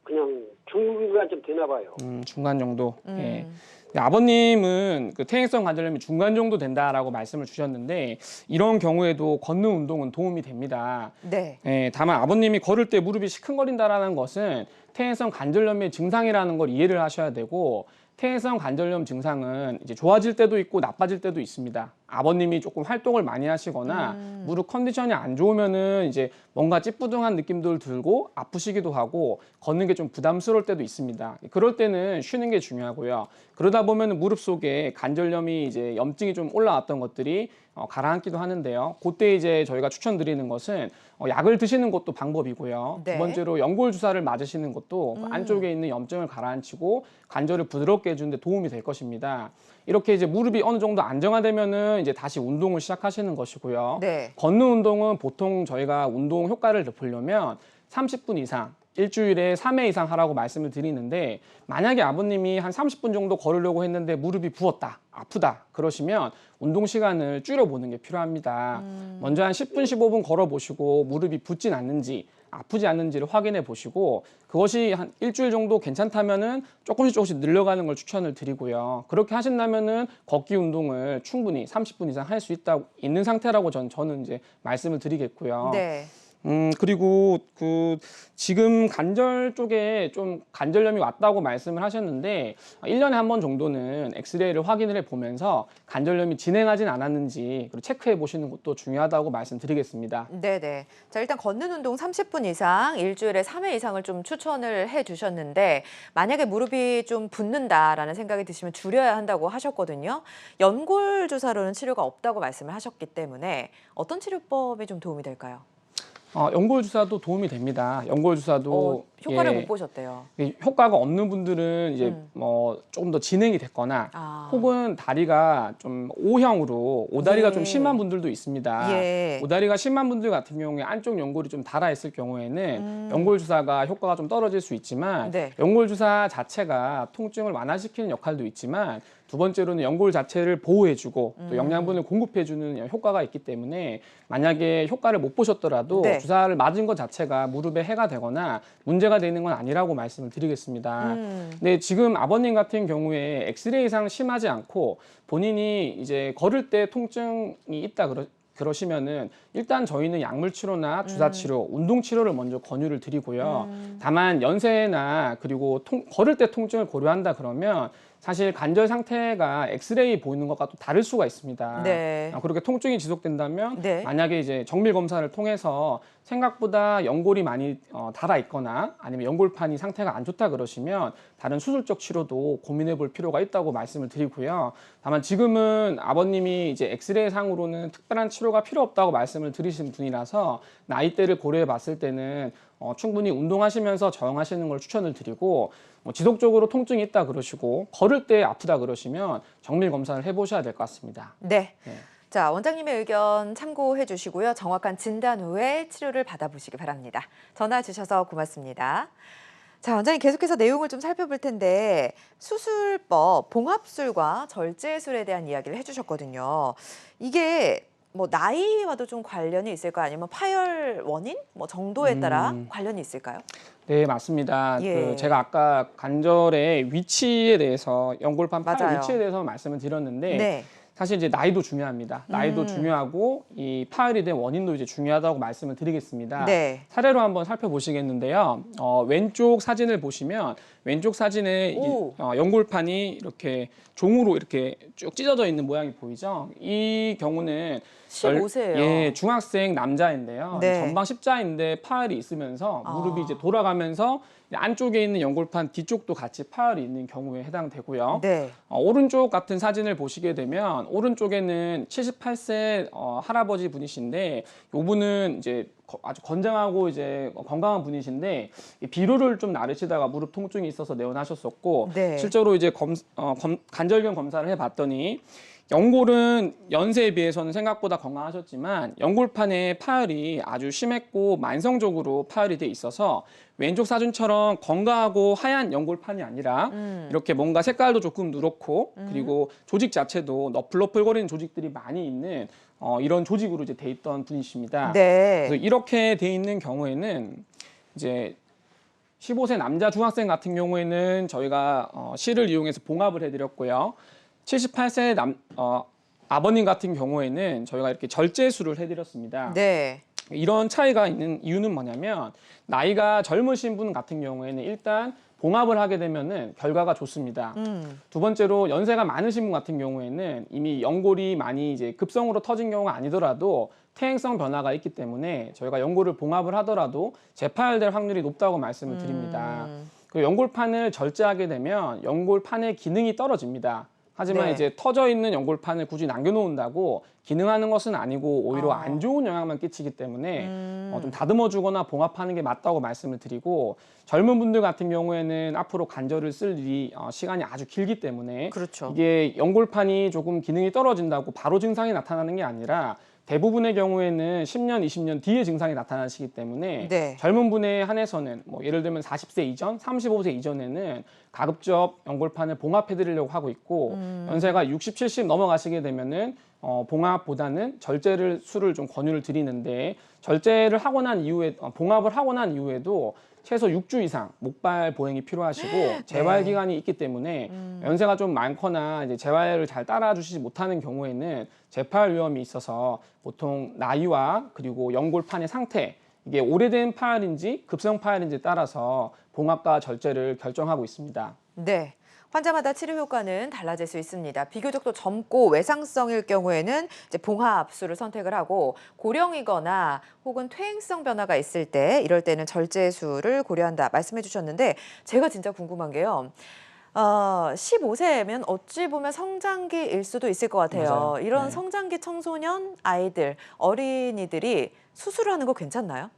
그냥 중후가 좀 되나 봐요. 중간 정도. 예. 아버님은 그 퇴행성 관절염이 중간 정도 된다라고 말씀을 주셨는데 이런 경우에도 걷는 운동은 도움이 됩니다. 네. 예, 다만 아버님이 걸을 때 무릎이 시큰거린다라는 것은 퇴행성 관절염의 증상이라는 걸 이해를 하셔야 되고 퇴행성 관절염 증상은 이제 좋아질 때도 있고 나빠질 때도 있습니다. 아버님이 조금 활동을 많이 하시거나 무릎 컨디션이 안 좋으면은 이제 뭔가 찌뿌둥한 느낌들 들고 아프시기도 하고 걷는 게 좀 부담스러울 때도 있습니다. 그럴 때는 쉬는 게 중요하고요. 그러다 보면 무릎 속에 관절염이 이제 염증이 좀 올라왔던 것들이 가라앉기도 하는데요. 그때 이제 저희가 추천드리는 것은 약을 드시는 것도 방법이고요. 네. 두 번째로 연골 주사를 맞으시는 것도 안쪽에 있는 염증을 가라앉히고 관절을 부드럽게 해주는 데 도움이 될 것입니다. 이렇게 이제 무릎이 어느 정도 안정화되면은 이제 다시 운동을 시작하시는 것이고요. 네. 걷는 운동은 보통 저희가 운동 효과를 보려면 30분 이상, 일주일에 3회 이상 하라고 말씀을 드리는데 만약에 아버님이 한 30분 정도 걸으려고 했는데 무릎이 부었다, 아프다 그러시면 운동 시간을 줄여보는 게 필요합니다. 먼저 한 10분, 15분 걸어보시고 무릎이 붓진 않는지 아프지 않는지를 확인해 보시고 그것이 한 일주일 정도 괜찮다면은 조금씩 늘려가는 걸 추천을 드리고요. 그렇게 하신다면은 걷기 운동을 충분히 30분 이상 할 수 있는 상태라고 저는 이제 말씀을 드리겠고요. 네. 그리고 지금 관절 쪽에 좀 관절염이 왔다고 말씀을 하셨는데 1년에 한 번 정도는 엑스레이를 확인을 해 보면서 관절염이 진행하진 않았는지 체크해 보시는 것도 중요하다고 말씀드리겠습니다. 네네. 자, 일단 걷는 운동 30분 이상, 일주일에 3회 이상을 좀 추천을 해 주셨는데 만약에 무릎이 좀 붓는다라는 생각이 드시면 줄여야 한다고 하셨거든요. 연골 주사로는 치료가 없다고 말씀을 하셨기 때문에 어떤 치료법이 좀 도움이 될까요? 연골 주사도 도움이 됩니다. 연골 주사도 효과를 예, 못 보셨대요. 효과가 없는 분들은 이제 조금 더 진행이 됐거나 혹은 다리가 좀 O형으로 오다리가 예. 좀 심한 분들도 있습니다. 예. 오다리가 심한 분들 같은 경우에 안쪽 연골이 좀 닳아 있을 경우에는 연골 주사가 효과가 좀 떨어질 수 있지만 네. 연골 주사 자체가 통증을 완화시키는 역할도 있지만 두 번째로는 연골 자체를 보호해주고 또 영양분을 공급해주는 효과가 있기 때문에 만약에 효과를 못 보셨더라도 네. 주사를 맞은 것 자체가 무릎에 해가 되거나 문제가 되는 건 아니라고 말씀을 드리겠습니다. 근데 지금 아버님 같은 경우에 엑스레이상 심하지 않고 본인이 이제 걸을 때 통증이 있다 그러시면은 일단 저희는 약물 치료나 주사 치료, 운동 치료를 먼저 권유를 드리고요. 다만 연세나 그리고 걸을 때 통증을 고려한다 그러면 사실 관절 상태가 엑스레이 보이는 것과 또 다를 수가 있습니다. 네. 그렇게 통증이 지속된다면 네. 만약에 이제 정밀 검사를 통해서 생각보다 연골이 많이 닳아 있거나 아니면 연골판이 상태가 안 좋다 그러시면 다른 수술적 치료도 고민해 볼 필요가 있다고 말씀을 드리고요. 다만 지금은 아버님이 이제 엑스레이 상으로는 특별한 치료가 필요 없다고 말씀을 드리신 분이라서 나이대를 고려해 봤을 때는 충분히 운동하시면서 저항하시는 걸 추천을 드리고 지속적으로 통증이 있다 그러시고 걸을 때 아프다 그러시면 정밀 검사를 해보셔야 될 것 같습니다. 네. 네. 자, 원장님의 의견 참고해 주시고요. 정확한 진단 후에 치료를 받아보시기 바랍니다. 전화 주셔서 고맙습니다. 자, 원장님 계속해서 내용을 좀 살펴볼 텐데 수술법, 봉합술과 절제술에 대한 이야기를 해주셨거든요. 이게 뭐 나이와도 좀 관련이 있을까요? 아니면 파열 원인 뭐 정도에 따라 관련이 있을까요? 네, 맞습니다. 예. 제가 아까 관절의 위치에 대해서 연골판 파열 맞아요. 위치에 대해서 말씀을 드렸는데 네. 사실 이제 나이도 중요합니다. 나이도 중요하고 이 파열이 된 원인도 이제 중요하다고 말씀을 드리겠습니다. 네. 사례로 한번 살펴보시겠는데요. 왼쪽 사진을 보시면 왼쪽 사진에 연골판이 이렇게 종으로 이렇게 쭉 찢어져 있는 모양이 보이죠. 이 경우는 15세예요. 예, 중학생 남자인데요. 네. 전방 십자인대 파열이 있으면서 무릎이 이제 돌아가면서 안쪽에 있는 연골판 뒤쪽도 같이 파열이 있는 경우에 해당되고요. 네. 오른쪽 같은 사진을 보시게 되면 오른쪽에는 78세 할아버지 분이신데 이분은 이제 아주 건장하고 이제 건강한 분이신데 비료를 좀 나르시다가 무릎 통증이 있어서 내원하셨었고 네. 실제로 이제 관절경 검사를 해봤더니 연골은 연세에 비해서는 생각보다 건강하셨지만 연골판에 파열이 아주 심했고 만성적으로 파열이 돼 있어서 왼쪽 사진처럼 건강하고 하얀 연골판이 아니라 이렇게 뭔가 색깔도 조금 누렇고 그리고 조직 자체도 너플너플거리는 조직들이 많이 있는 이런 조직으로 이제 돼 있던 분이십니다. 네. 그래서 이렇게 돼 있는 경우에는 이제 15세 남자 중학생 같은 경우에는 저희가 실을 이용해서 봉합을 해드렸고요. 78세 아버님 같은 경우에는 저희가 이렇게 절제술을 해드렸습니다. 네. 이런 차이가 있는 이유는 뭐냐면 나이가 젊으신 분 같은 경우에는 일단 봉합을 하게 되면은 결과가 좋습니다. 두 번째로 연세가 많으신 분 같은 경우에는 이미 연골이 많이 이제 급성으로 터진 경우가 아니더라도 퇴행성 변화가 있기 때문에 저희가 연골을 봉합을 하더라도 재파열될 확률이 높다고 말씀을 드립니다. 그리고 연골판을 절제하게 되면 연골판의 기능이 떨어집니다. 하지만 네. 이제 터져 있는 연골판을 굳이 남겨놓는다고 기능하는 것은 아니고 오히려 안 좋은 영향만 끼치기 때문에 좀 다듬어주거나 봉합하는 게 맞다고 말씀을 드리고 젊은 분들 같은 경우에는 앞으로 관절을 쓸 일이 시간이 아주 길기 때문에 그렇죠. 이게 연골판이 조금 기능이 떨어진다고 바로 증상이 나타나는 게 아니라 대부분의 경우에는 10년, 20년 뒤에 증상이 나타나시기 때문에 네. 젊은 분에 한해서는 뭐 예를 들면 40세 이전, 35세 이전에는 가급적 연골판을 봉합해드리려고 하고 있고 연세가 60, 70 넘어가시게 되면은 봉합보다는 절제를 수를 좀 권유를 드리는데 절제를 하고 난 이후에 봉합을 하고 난 이후에도 최소 6주 이상 목발 보행이 필요하시고 재활 기간이 있기 때문에 연세가 좀 많거나 이제 재활을 잘 따라주시지 못하는 경우에는 재파열 위험이 있어서 보통 나이와 그리고 연골판의 상태 이게 오래된 파열인지 급성 파열인지에 따라서 봉합과 절제를 결정하고 있습니다. 네. 환자마다 치료 효과는 달라질 수 있습니다. 비교적 또 젊고 외상성일 경우에는 이제 봉합술을 선택을 하고 고령이거나 혹은 퇴행성 변화가 있을 때 이럴 때는 절제술을 고려한다 말씀해 주셨는데 제가 진짜 궁금한 게요. 15세면 어찌 보면 성장기일 수도 있을 것 같아요. 맞아요. 이런 네. 성장기 청소년, 아이들, 어린이들이 수술을 하는 거 괜찮나요?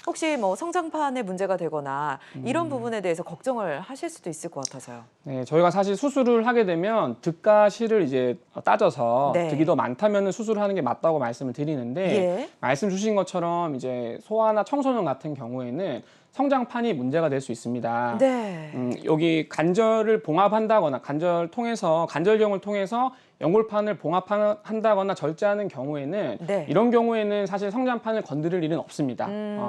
혹시 뭐 성장판에 문제가 되거나 이런 부분에 대해서 걱정을 하실 수도 있을 것 같아서요. 네, 저희가 사실 수술을 하게 되면 득과 실을 이제 따져서 네. 득이 더 많다면 수술을 하는 게 맞다고 말씀을 드리는데 예. 말씀 주신 것처럼 이제 소아나 청소년 같은 경우에는 성장판이 문제가 될 수 있습니다. 네. 여기 관절을 봉합한다거나 관절경을 통해서 연골판을 봉합한다거나 절제하는 경우에는 네. 이런 경우에는 사실 성장판을 건드릴 일은 없습니다.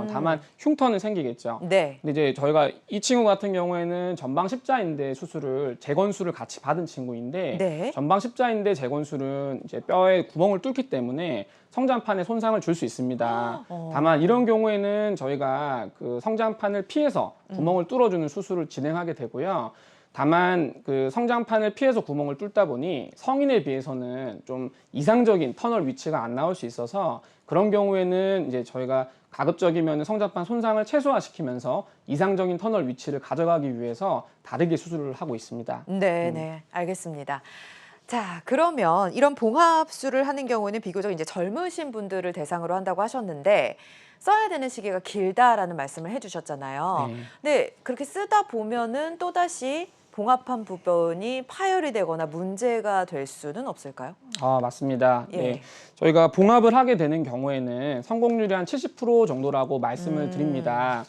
다만 흉터는 생기겠죠. 네. 근데 이제 저희가 이 친구 같은 경우에는 전방 십자인대 수술을 재건수를 같이 받은 친구인데 네. 전방 십자인대 재건술은 이제 뼈에 구멍을 뚫기 때문에 성장판에 손상을 줄 수 있습니다. 다만 이런 경우에는 저희가 그 성장판을 피해서 구멍을 뚫어주는 수술을 진행하게 되고요. 다만 그 성장판을 피해서 구멍을 뚫다 보니 성인에 비해서는 좀 이상적인 터널 위치가 안 나올 수 있어서 그런 경우에는 이제 저희가 가급적이면 성장판 손상을 최소화시키면서 이상적인 터널 위치를 가져가기 위해서 다르게 수술을 하고 있습니다. 네, 네. 알겠습니다. 자, 그러면 이런 봉합술을 하는 경우에는 비교적 이제 젊으신 분들을 대상으로 한다고 하셨는데 써야 되는 시기가 길다라는 말씀을 해주셨잖아요. 네. 근데 그렇게 쓰다 보면은 또다시 봉합한 부분이 파열이 되거나 문제가 될 수는 없을까요? 아, 맞습니다. 예. 네. 저희가 봉합을 하게 되는 경우에는 성공률이 한 70% 정도라고 말씀을 드립니다.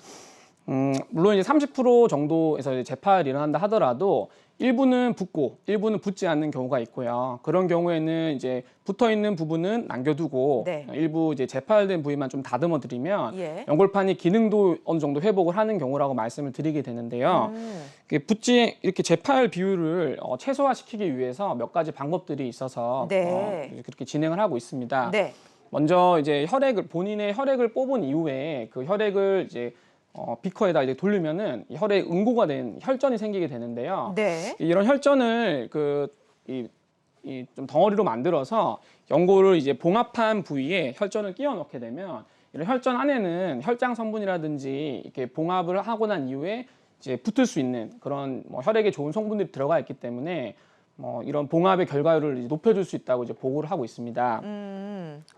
물론 이제 30% 정도에서 이제 재파열이 일어난다 하더라도 일부는 붙고 일부는 붙지 않는 경우가 있고요. 그런 경우에는 이제 붙어 있는 부분은 남겨두고 네. 일부 이제 재파열된 부위만 좀 다듬어 드리면 예. 연골판이 기능도 어느 정도 회복을 하는 경우라고 말씀을 드리게 되는데요. 이렇게 재파열 비율을 최소화시키기 위해서 몇 가지 방법들이 있어서 네. 그렇게 진행을 하고 있습니다. 네. 먼저 이제 본인의 혈액을 뽑은 이후에 그 혈액을 이제 비커에다 이제 돌리면은 혈액 응고가 된 혈전이 생기게 되는데요. 네. 이런 혈전을 좀 덩어리로 만들어서 연골을 이제 봉합한 부위에 혈전을 끼워 넣게 되면 이런 혈전 안에는 혈장 성분이라든지 이렇게 봉합을 하고 난 이후에 이제 붙을 수 있는 그런 혈액에 좋은 성분들이 들어가 있기 때문에 이런 봉합의 결과율을 이제 높여줄 수 있다고 이제 보고를 하고 있습니다.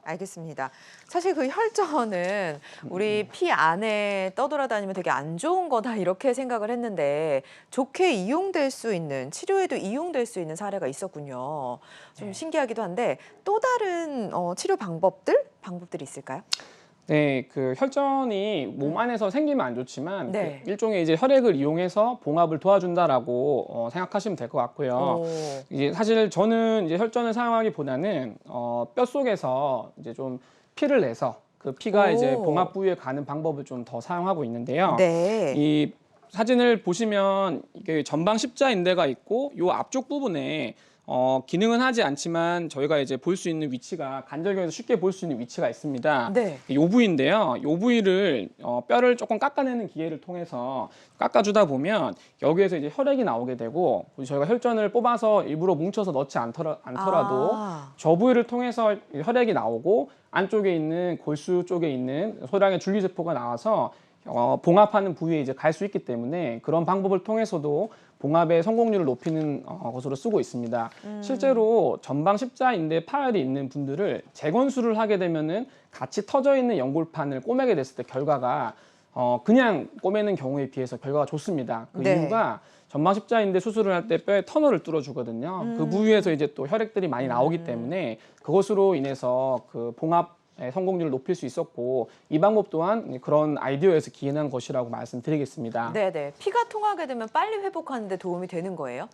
알겠습니다. 사실 그 혈전은 우리 피 안에 떠돌아다니면 되게 안 좋은 거다 이렇게 생각을 했는데 좋게 이용될 수 있는 치료에도 이용될 수 있는 사례가 있었군요. 좀 신기하기도 한데 또 다른 치료 방법들이 있을까요? 네, 그 혈전이 몸 안에서 생기면 안 좋지만 네. 그 일종의 이제 혈액을 이용해서 봉합을 도와준다라고 생각하시면 될 것 같고요. 오. 이제 사실 저는 이제 혈전을 사용하기보다는 뼈 속에서 이제 좀 피를 내서 그 피가 오. 이제 봉합 부위에 가는 방법을 좀 더 사용하고 있는데요. 네. 이 사진을 보시면 이게 전방 십자인대가 있고 요 앞쪽 부분에 기능은 하지 않지만 저희가 이제 볼 수 있는 위치가 관절경에서 쉽게 볼 수 있는 위치가 있습니다. 네. 요 부위인데요. 요 부위를 뼈를 조금 깎아내는 기계를 통해서 깎아주다 보면 여기에서 이제 혈액이 나오게 되고 저희가 혈전을 뽑아서 일부러 뭉쳐서 넣지 않더라도 저 부위를 통해서 혈액이 나오고 안쪽에 있는 골수 쪽에 있는 소량의 줄기세포가 나와서 봉합하는 부위에 이제 갈 수 있기 때문에 그런 방법을 통해서도 봉합의 성공률을 높이는 것으로 쓰고 있습니다. 실제로 전방 십자인대 파열이 있는 분들을 재건수를 하게 되면은 같이 터져 있는 연골판을 꼬매게 됐을 때 결과가 그냥 꼬매는 경우에 비해서 결과가 좋습니다. 그 네. 이유가 전방 십자인대 수술을 할 때 뼈에 터널을 뚫어주거든요. 그 부위에서 이제 또 혈액들이 많이 나오기 때문에 그것으로 인해서 그 봉합 성공률을 높일 수 있었고 이 방법 또한 그런 아이디어에서 기인한 것이라고 말씀드리겠습니다. 네네. 피가 통하게 되면 빨리 회복하는 데 도움이 되는 거예요?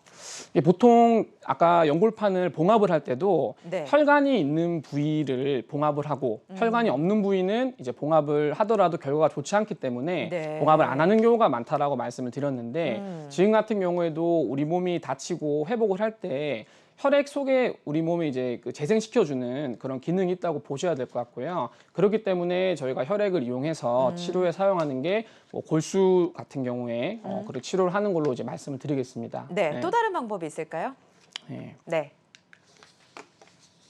보통 아까 연골판을 봉합을 할 때도 네. 혈관이 있는 부위를 봉합을 하고 혈관이 없는 부위는 이제 봉합을 하더라도 결과가 좋지 않기 때문에 네. 봉합을 안 하는 경우가 많다라고 말씀을 드렸는데 지금 같은 경우에도 우리 몸이 다치고 회복을 할 때 혈액 속에 우리 몸이 이제 그 재생시켜주는 그런 기능이 있다고 보셔야 될 것 같고요. 그렇기 때문에 저희가 혈액을 이용해서 치료에 사용하는 게 뭐 골수 같은 경우에 그렇게 치료를 하는 걸로 이제 말씀을 드리겠습니다. 네. 또 다른 방법이 있을까요? 네. 네.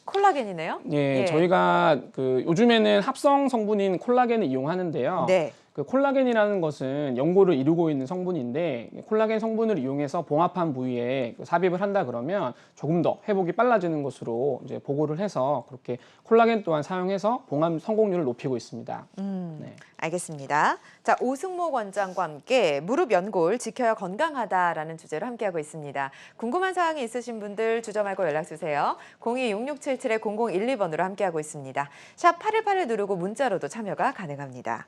콜라겐이네요. 예, 저희가 그 요즘에는 합성 성분인 콜라겐을 이용하는데요. 네. 그 콜라겐이라는 것은 연골을 이루고 있는 성분인데 콜라겐 성분을 이용해서 봉합한 부위에 삽입을 한다 그러면 조금 더 회복이 빨라지는 것으로 이제 보고를 해서 그렇게 콜라겐 또한 사용해서 봉합 성공률을 높이고 있습니다. 네. 알겠습니다. 자, 오승목 원장과 함께 무릎 연골 지켜야 건강하다라는 주제로 함께하고 있습니다. 궁금한 사항이 있으신 분들 주저 말고 연락 주세요. 02-6677-0012번으로 함께하고 있습니다. 샵 8181 누르고 문자로도 참여가 가능합니다.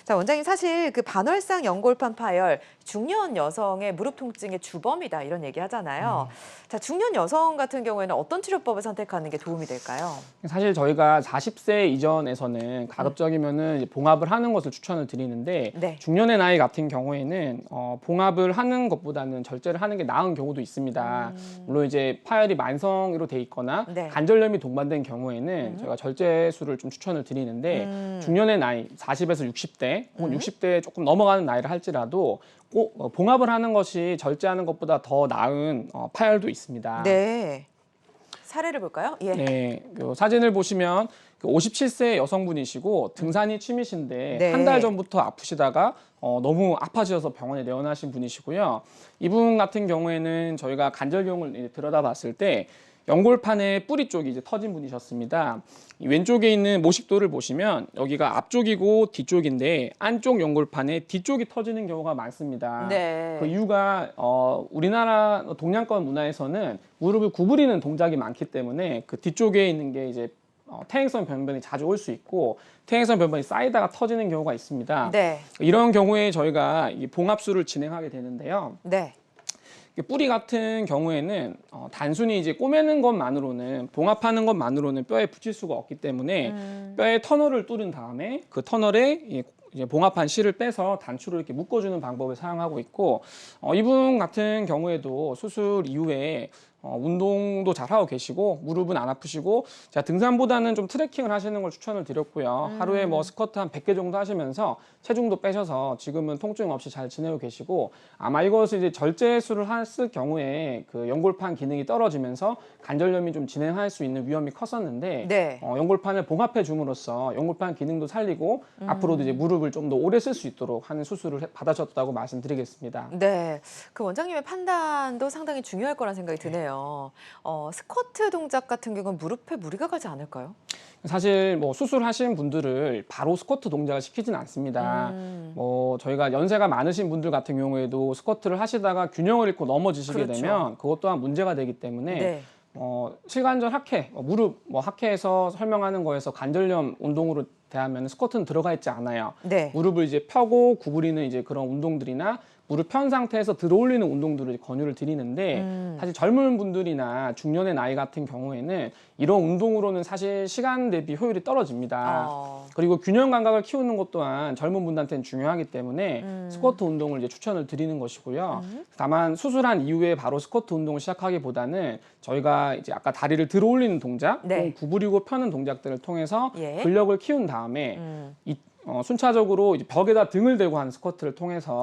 자, 원장님 사실 그 반월상 연골판 파열 중년 여성의 무릎 통증의 주범이다 이런 얘기 하잖아요. 자, 중년 여성 같은 경우에는 어떤 치료법을 선택하는 게 도움이 될까요? 사실 저희가 40세 이전에서는 가급적이면은 봉합을 하는 것을 추천을 드리는데 네. 중년의 나이 같은 경우에는 봉합을 하는 것보다는 절제를 하는 게 나은 경우도 있습니다. 물론 이제 파열이 만성으로 돼 있거나 네. 관절염이 동반된 경우에는 저희가 절제술을 좀 추천을 드리는데 중년의 나이 40에서 60대 혹은 60대에 조금 넘어가는 나이를 할지라도 꼭 봉합을 하는 것이 절제하는 것보다 더 나은 파열도 있습니다. 네. 사례를 볼까요? 예. 네, 그 사진을 보시면 그 57세 여성분이시고 등산이 취미신데 네. 한 달 전부터 아프시다가 너무 아파지셔서 병원에 내원하신 분이시고요. 이분 같은 경우에는 저희가 관절경을 들여다봤을 때 연골판의 뿌리 쪽이 이제 터진 분이셨습니다. 이 왼쪽에 있는 모식도를 보시면 여기가 앞쪽이고 뒤쪽인데 안쪽 연골판의 뒤쪽이 터지는 경우가 많습니다. 네. 그 이유가 우리나라 동양권 문화에서는 무릎을 구부리는 동작이 많기 때문에 그 뒤쪽에 있는 게 이제 퇴행성 변변이 자주 올 수 있고 퇴행성 변변이 쌓이다가 터지는 경우가 있습니다. 네. 이런 경우에 저희가 이 봉합술을 진행하게 되는데요. 네. 뿌리 같은 경우에는 단순히 이제 꼬매는 것만으로는 봉합하는 것만으로는 뼈에 붙일 수가 없기 때문에 뼈에 터널을 뚫은 다음에 그 터널에 이제 봉합한 실을 빼서 단추로 이렇게 묶어주는 방법을 사용하고 있고 이분 같은 경우에도 수술 이후에 운동도 잘 하고 계시고 무릎은 안 아프시고 제가 등산보다는 좀 트레킹을 하시는 걸 추천을 드렸고요. 하루에 뭐 스쿼트 한 100개 정도 하시면서 체중도 빼셔서 지금은 통증 없이 잘 지내고 계시고 아마 이것을 이제 절제술을 했을 경우에 그 연골판 기능이 떨어지면서 관절염이 좀 진행할 수 있는 위험이 컸었는데 네. 연골판을 봉합해 줌으로써 연골판 기능도 살리고 앞으로도 이제 무릎을 좀 더 오래 쓸 수 있도록 하는 수술을 받으셨다고 말씀드리겠습니다. 네, 그 원장님의 판단도 상당히 중요할 거란 생각이 드네요. 스쿼트 동작 같은 경우는 무릎에 무리가 가지 않을까요? 사실 뭐 수술하신 분들을 바로 스쿼트 동작을 시키진 않습니다. 뭐 저희가 연세가 많으신 분들 같은 경우에도 스쿼트를 하시다가 균형을 잃고 넘어지시게 그렇죠. 되면 그것 또한 문제가 되기 때문에 네. 실관절 하케, 무릎 하케에서 설명하는 거에서 관절염 운동으로 대하면 스쿼트는 들어가 있지 않아요. 네. 무릎을 이제 펴고 구부리는 이제 그런 운동들이나 무릎 편 상태에서 들어올리는 운동들을 권유를 드리는데 사실 젊은 분들이나 중년의 나이 같은 경우에는 이런 운동으로는 사실 시간 대비 효율이 떨어집니다. 그리고 균형 감각을 키우는 것 또한 젊은 분들한테는 중요하기 때문에 스쿼트 운동을 이제 추천을 드리는 것이고요. 다만 수술한 이후에 바로 스쿼트 운동을 시작하기보다는 저희가 이제 아까 다리를 들어올리는 동작, 네. 구부리고 펴는 동작들을 통해서 예. 근력을 키운 다음에 순차적으로 이제 벽에다 등을 대고 하는 스쿼트를 통해서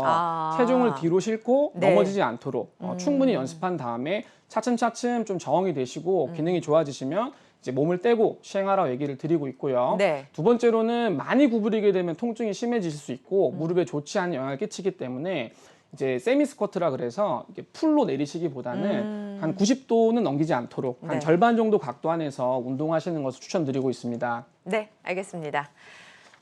체중을 뒤로 싣고 네. 넘어지지 않도록 충분히 연습한 다음에 차츰차츰 좀 적응이 되시고 기능이 좋아지시면 이제 몸을 떼고 시행하라고 얘기를 드리고 있고요. 네. 두 번째로는 많이 구부리게 되면 통증이 심해지실 수 있고 무릎에 좋지 않은 영향을 끼치기 때문에 이제 세미 스쿼트라 그래서 이렇게 풀로 내리시기보다는 한 90도는 넘기지 않도록 한 네. 절반 정도 각도 안에서 운동하시는 것을 추천드리고 있습니다. 네, 알겠습니다.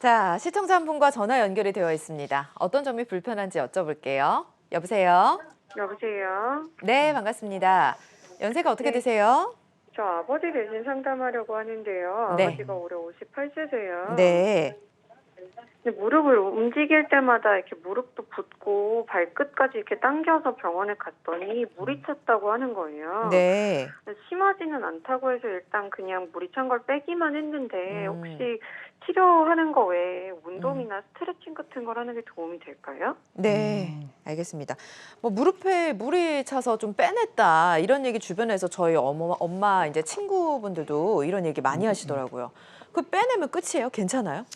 자, 시청자 한 분과 전화 연결이 되어 있습니다. 어떤 점이 불편한지 여쭤볼게요. 여보세요? 여보세요? 네, 반갑습니다. 연세가 어떻게 네. 되세요? 저 아버지 대신 상담하려고 하는데요. 네. 아버지가 올해 58세세요. 네. 근데 무릎을 움직일 때마다 이렇게 무릎도 붓고 발끝까지 이렇게 당겨서 병원에 갔더니 물이 찼다고 하는 거예요. 네. 심하지는 않다고 해서 일단 그냥 물이 찬 걸 빼기만 했는데 음. 혹시 치료하는 거 외에 운동이나 스트레칭 같은 걸 하는 게 도움이 될까요? 네, 알겠습니다. 뭐 무릎에 물이 차서 좀 빼냈다 이런 얘기 주변에서 저희 엄마 이제 친구분들도 이런 얘기 많이 하시더라고요. 그 빼내면 끝이에요? 괜찮아요?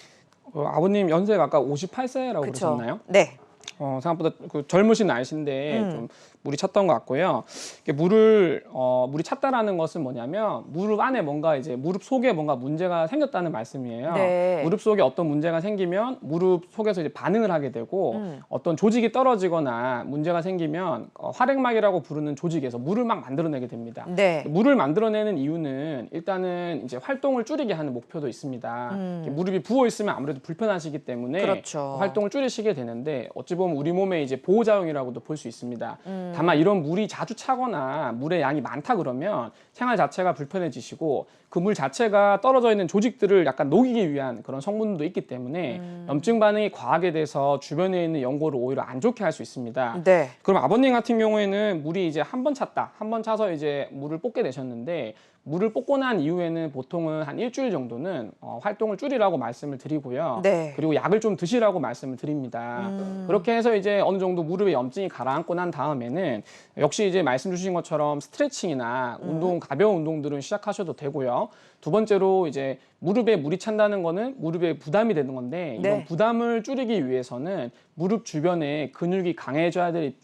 아버님 연세가 아까 58세라고 그쵸? 그러셨나요? 네. 생각보다 그 젊으신 나이신데 음. 좀 물이 찼던 것 같고요. 이게 물이 찼다라는 것은 뭐냐면 무릎 안에 뭔가 이제 무릎 속에 뭔가 문제가 생겼다는 말씀이에요. 네. 무릎 속에 어떤 문제가 생기면 무릎 속에서 이제 반응을 하게 되고 어떤 조직이 떨어지거나 문제가 생기면 활액막이라고 부르는 조직에서 물을 막 만들어내게 됩니다. 네. 물을 만들어내는 이유는 일단은 이제 활동을 줄이게 하는 목표도 있습니다. 무릎이 부어 있으면 아무래도 불편하시기 때문에 그렇죠. 활동을 줄이시게 되는데 어찌 보면 우리 몸의 이제 보호작용이라고도 볼 수 있습니다. 다만 이런 물이 자주 차거나 물의 양이 많다 그러면 생활 자체가 불편해지시고 그 물 자체가 떨어져 있는 조직들을 약간 녹이기 위한 그런 성분도 있기 때문에 염증 반응이 과하게 돼서 주변에 있는 연골을 오히려 안 좋게 할 수 있습니다. 네. 그럼 아버님 같은 경우에는 물이 이제 한 번 찼다. 한 번 차서 이제 물을 뽑게 되셨는데 물을 뽑고 난 이후에는 보통은 한 일주일 정도는 활동을 줄이라고 말씀을 드리고요. 네. 그리고 약을 좀 드시라고 말씀을 드립니다. 그렇게 해서 이제 어느 정도 무릎에 염증이 가라앉고 난 다음에는 역시 이제 말씀 주신 것처럼 스트레칭이나 운동, 가벼운 운동들은 시작하셔도 되고요. 두 번째로 이제 무릎에 물이 찬다는 거는 무릎에 부담이 되는 건데 이런 네. 부담을 줄이기 위해서는 무릎 주변에 근육이 강해져야 될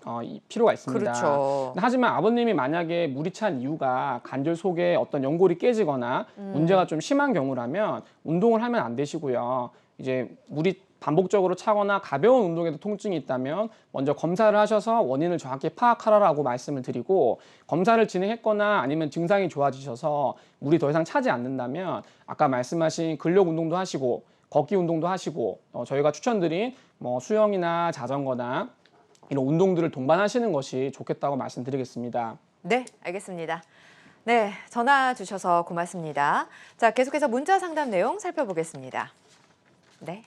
필요가 있습니다. 그렇죠. 하지만 아버님이 만약에 물이 찬 이유가 관절 속에 어떤 연골이 깨지거나 문제가 좀 심한 경우라면 운동을 하면 안 되시고요. 이제 물이 반복적으로 차거나 가벼운 운동에도 통증이 있다면 먼저 검사를 하셔서 원인을 정확히 파악하라고 말씀을 드리고 검사를 진행했거나 아니면 증상이 좋아지셔서 물이 더 이상 차지 않는다면 아까 말씀하신 근력 운동도 하시고 걷기 운동도 하시고 저희가 추천드린 뭐 수영이나 자전거나 이런 운동들을 동반하시는 것이 좋겠다고 말씀드리겠습니다. 네, 알겠습니다. 네, 전화 주셔서 고맙습니다. 자, 계속해서 문자 상담 내용 살펴보겠습니다. 네.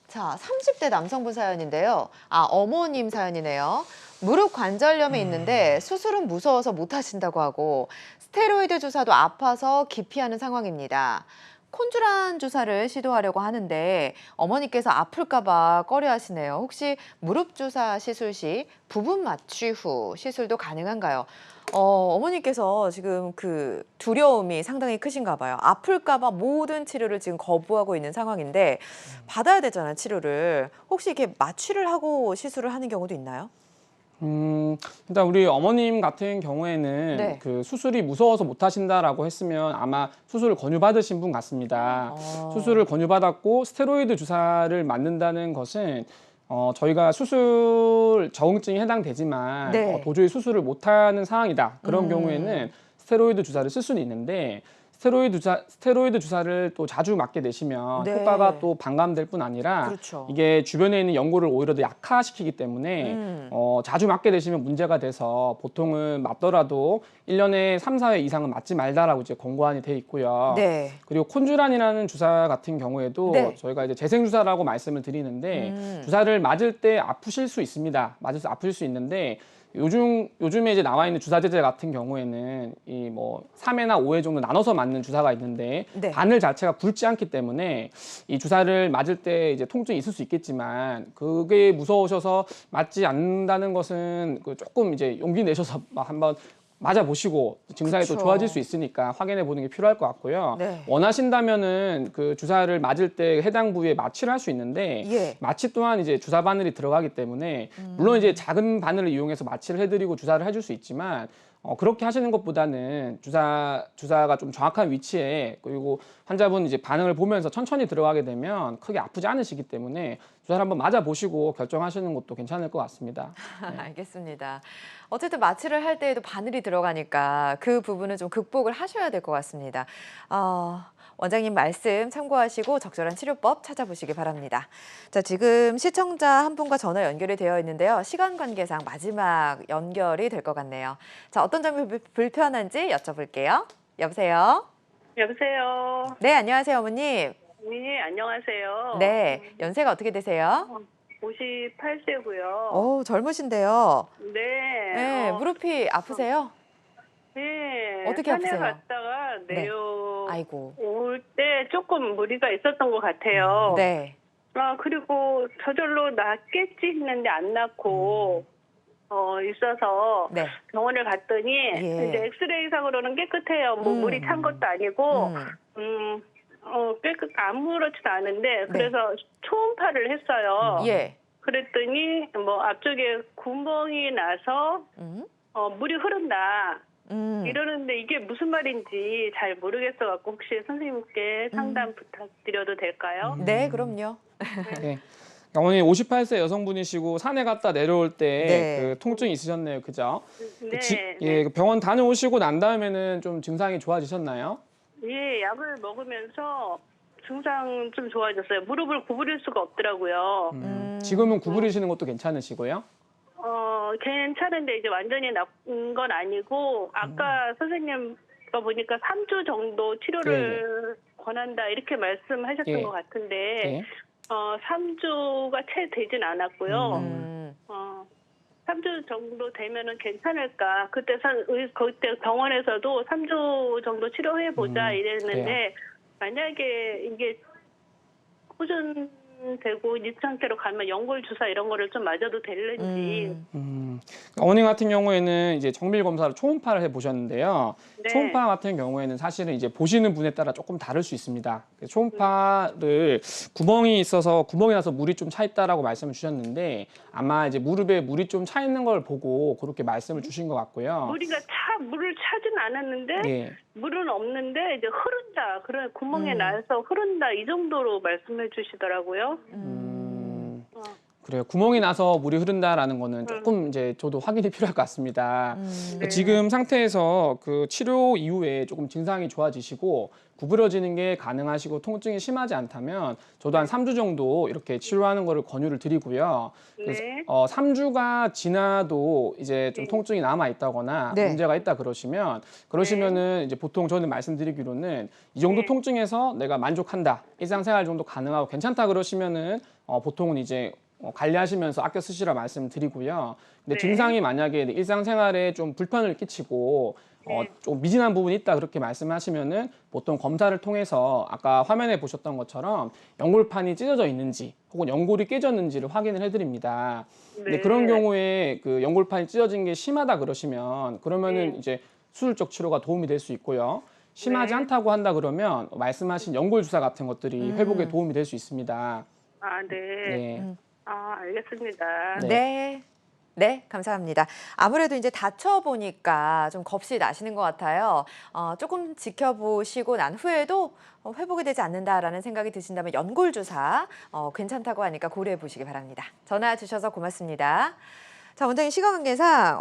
자, 30대 남성분 사연인데요. 어머님 사연이네요. 무릎 관절염이 있는데 수술은 무서워서 못 하신다고 하고 스테로이드 주사도 아파서 기피하는 상황입니다. 콘주란 주사를 시도하려고 하는데 어머니께서 아플까 봐 꺼려하시네요. 혹시 무릎 주사 시술 시 부분 마취 후 시술도 가능한가요? 어머니께서 지금 그 두려움이 상당히 크신가 봐요. 아플까 봐 모든 치료를 지금 거부하고 있는 상황인데 받아야 되잖아요, 치료를. 혹시 이렇게 마취를 하고 시술을 하는 경우도 있나요? 일단 우리 어머님 같은 경우에는 네. 그 수술이 무서워서 못 하신다라고 했으면 아마 수술을 권유받으신 분 같습니다. 수술을 권유받았고 스테로이드 주사를 맞는다는 것은 저희가 수술 적응증이 해당되지만 네. 도저히 수술을 못하는 상황이다. 그런 경우에는 스테로이드 주사를 쓸 수는 있는데 스테로이드 주사를 또 자주 맞게 되시면 네. 효과가 또 반감될 뿐 아니라 그렇죠. 이게 주변에 있는 연골을 오히려 더 약화시키기 때문에 자주 맞게 되시면 문제가 돼서 보통은 맞더라도 1년에 3, 4회 이상은 맞지 말다라고 이제 권고안이 돼 있고요. 네. 그리고 콘주란이라는 주사 같은 경우에도 네. 저희가 이제 재생 주사라고 말씀을 드리는데 주사를 맞을 때 아프실 수 있습니다. 맞을 아프실 수 있는데 요즘에 이제 나와 있는 주사제제 같은 경우에는 이 뭐 3회나 5회 정도 나눠서 맞는 주사가 있는데 네. 바늘 자체가 굵지 않기 때문에 이 주사를 맞을 때 이제 통증이 있을 수 있겠지만 그게 무서우셔서 맞지 않는다는 것은 조금 이제 용기 내셔서 한번 맞아보시고 증상이 그쵸. 또 좋아질 수 있으니까 확인해 보는 게 필요할 것 같고요. 네. 원하신다면은 그 주사를 맞을 때 해당 부위에 마취를 할 수 있는데 예. 마취 또한 이제 주사 바늘이 들어가기 때문에 물론 이제 작은 바늘을 이용해서 마취를 해드리고 주사를 해줄 수 있지만 그렇게 하시는 것보다는 주사가 좀 정확한 위치에 그리고 환자분 이제 반응을 보면서 천천히 들어가게 되면 크게 아프지 않으시기 때문에 주사를 한번 맞아보시고 결정하시는 것도 괜찮을 것 같습니다. 알겠습니다. 어쨌든 마취를 할 때에도 바늘이 들어가니까 그 부분은 좀 극복을 하셔야 될 것 같습니다. 원장님 말씀 참고하시고 적절한 치료법 찾아보시기 바랍니다. 자, 지금 시청자 한 분과 전화 연결이 되어 있는데요. 시간 관계상 마지막 연결이 될 것 같네요. 자, 어떤 점이 불편한지 여쭤볼게요. 여보세요? 여보세요. 네, 안녕하세요, 어머님. 네, 안녕하세요. 네, 연세가 어떻게 되세요? 58세고요. 젊으신데요. 네. 네, 무릎이 아프세요? 네. 어떻게 산에 아프세요? 갔다가 아이고. 올 때 조금 무리가 있었던 것 같아요. 네. 그리고 저절로 낫겠지 했는데 안 낫고 있어서 네. 병원을 갔더니 예. 이제 엑스레이상으로는 깨끗해요. 뭐 물이 찬 것도 아니고 아무렇지도 않은데 그래서 초음파를 했어요. 예. 그랬더니 뭐 앞쪽에 구멍이 나서 물이 흐른다. 이러는데 이게 무슨 말인지 잘 모르겠어갖고 혹시 선생님께 상담 부탁드려도 될까요? 네, 그럼요. 네. 어머니 58세 여성분이시고 산에 갔다 내려올 때 네. 그 통증이 있으셨네요, 그죠? 네. 예, 그 병원 다녀오시고 난 다음에는 좀 증상이 좋아지셨나요? 예, 약을 먹으면서 증상 좀 좋아졌어요. 무릎을 구부릴 수가 없더라고요. 지금은 구부리시는 것도 괜찮으시고요? 괜찮은데 이제 완전히 나쁜 건 아니고 아까 선생님가 보니까 3주 정도 치료를 권한다 이렇게 말씀하셨던 예. 것 같은데 네. 3주가 채 되진 않았고요. 음. 3주 정도 되면은 괜찮을까? 그때 그때 병원에서도 3주 정도 치료해 보자 이랬는데 그래요. 만약에 이게 호전되고 이 상태로 가면 연골 주사 이런 거를 좀 맞아도 되는지. 어머님 같은 경우에는 이제 정밀 검사로 초음파를 해 보셨는데요. 네. 초음파 같은 경우에는 사실은 이제 보시는 분에 따라 조금 다를 수 있습니다. 초음파를 구멍이 있어서 구멍이 나서 물이 좀 차 있다라고 말씀을 주셨는데 아마 이제 무릎에 물이 좀 차 있는 걸 보고 그렇게 말씀을 주신 것 같고요. 물을 차진 않았는데 예. 물은 없는데 이제 흐른다. 그런 구멍에 나서 흐른다 이 정도로 말씀해 주시더라고요. 그래요. 구멍이 나서 물이 흐른다라는 거는 조금 이제 저도 확인이 필요할 것 같습니다. 네. 지금 상태에서 그 치료 이후에 조금 증상이 좋아지시고 구부러지는 게 가능하시고 통증이 심하지 않다면 저도 한 3주 정도 이렇게 치료하는 거를 권유를 드리고요. 그래서 네. 3주가 지나도 이제 좀 통증이 남아 있다거나 네. 문제가 있다 그러시면은 이제 보통 저는 말씀드리기로는 이 정도 네. 통증에서 내가 만족한다, 일상생활 정도 가능하고 괜찮다 그러시면은 보통은 이제 관리하시면서 아껴 쓰시라 말씀드리고요. 근데 네. 증상이 만약에 일상생활에 좀 불편을 끼치고 좀 미진한 부분이 있다 그렇게 말씀하시면은 보통 검사를 통해서 아까 화면에 보셨던 것처럼 연골판이 찢어져 있는지 혹은 연골이 깨졌는지를 확인을 해드립니다. 근데 네. 그런 경우에 그 연골판이 찢어진 게 심하다 그러면은 이제 수술적 치료가 도움이 될 수 있고요. 심하지 네. 않다고 한다 그러면 말씀하신 연골 주사 같은 것들이 회복에 도움이 될 수 있습니다. 아, 네. 네. 알겠습니다. 네. 네. 네, 감사합니다. 아무래도 이제 다쳐보니까 좀 겁이 나시는 것 같아요. 조금 지켜보시고 난 후에도 회복이 되지 않는다라는 생각이 드신다면 연골주사 괜찮다고 하니까 고려해 보시기 바랍니다. 전화 주셔서 고맙습니다. 자, 원장님 시간 관계상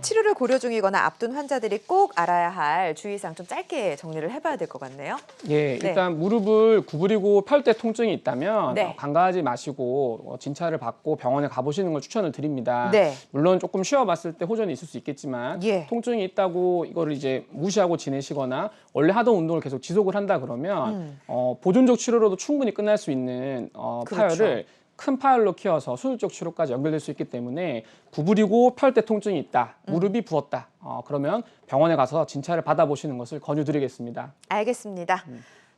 치료를 고려 중이거나 앞둔 환자들이 꼭 알아야 할 주의사항 좀 짧게 정리를 해봐야 될 것 같네요. 예, 네. 일단 무릎을 구부리고 펼 때 통증이 있다면 네. 간과하지 마시고 진찰을 받고 병원에 가보시는 걸 추천을 드립니다. 네. 물론 조금 쉬어봤을 때 호전이 있을 수 있겠지만 예. 통증이 있다고 이거를 이제 무시하고 지내시거나 원래 하던 운동을 계속 지속을 한다 그러면 보존적 치료로도 충분히 끝날 수 있는 그렇죠. 파열을 큰 파열로 키워서 수술적 치료까지 연결될 수 있기 때문에 구부리고 펼 때 통증이 있다, 무릎이 부었다. 그러면 병원에 가서 진찰을 받아보시는 것을 권유드리겠습니다. 알겠습니다.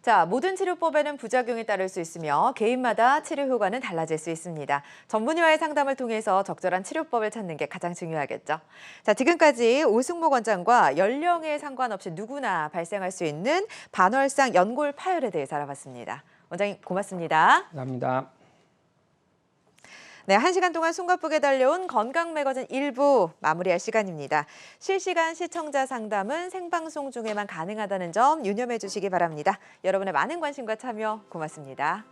자, 모든 치료법에는 부작용이 따를 수 있으며 개인마다 치료 효과는 달라질 수 있습니다. 전문의와의 상담을 통해서 적절한 치료법을 찾는 게 가장 중요하겠죠. 자, 지금까지 오승목 원장과 연령에 상관없이 누구나 발생할 수 있는 반월상 연골 파열에 대해서 알아봤습니다. 원장님 고맙습니다. 감사합니다. 네, 1시간 동안 숨가쁘게 달려온 건강매거진 1부 마무리할 시간입니다. 실시간 시청자 상담은 생방송 중에만 가능하다는 점 유념해 주시기 바랍니다. 여러분의 많은 관심과 참여 고맙습니다.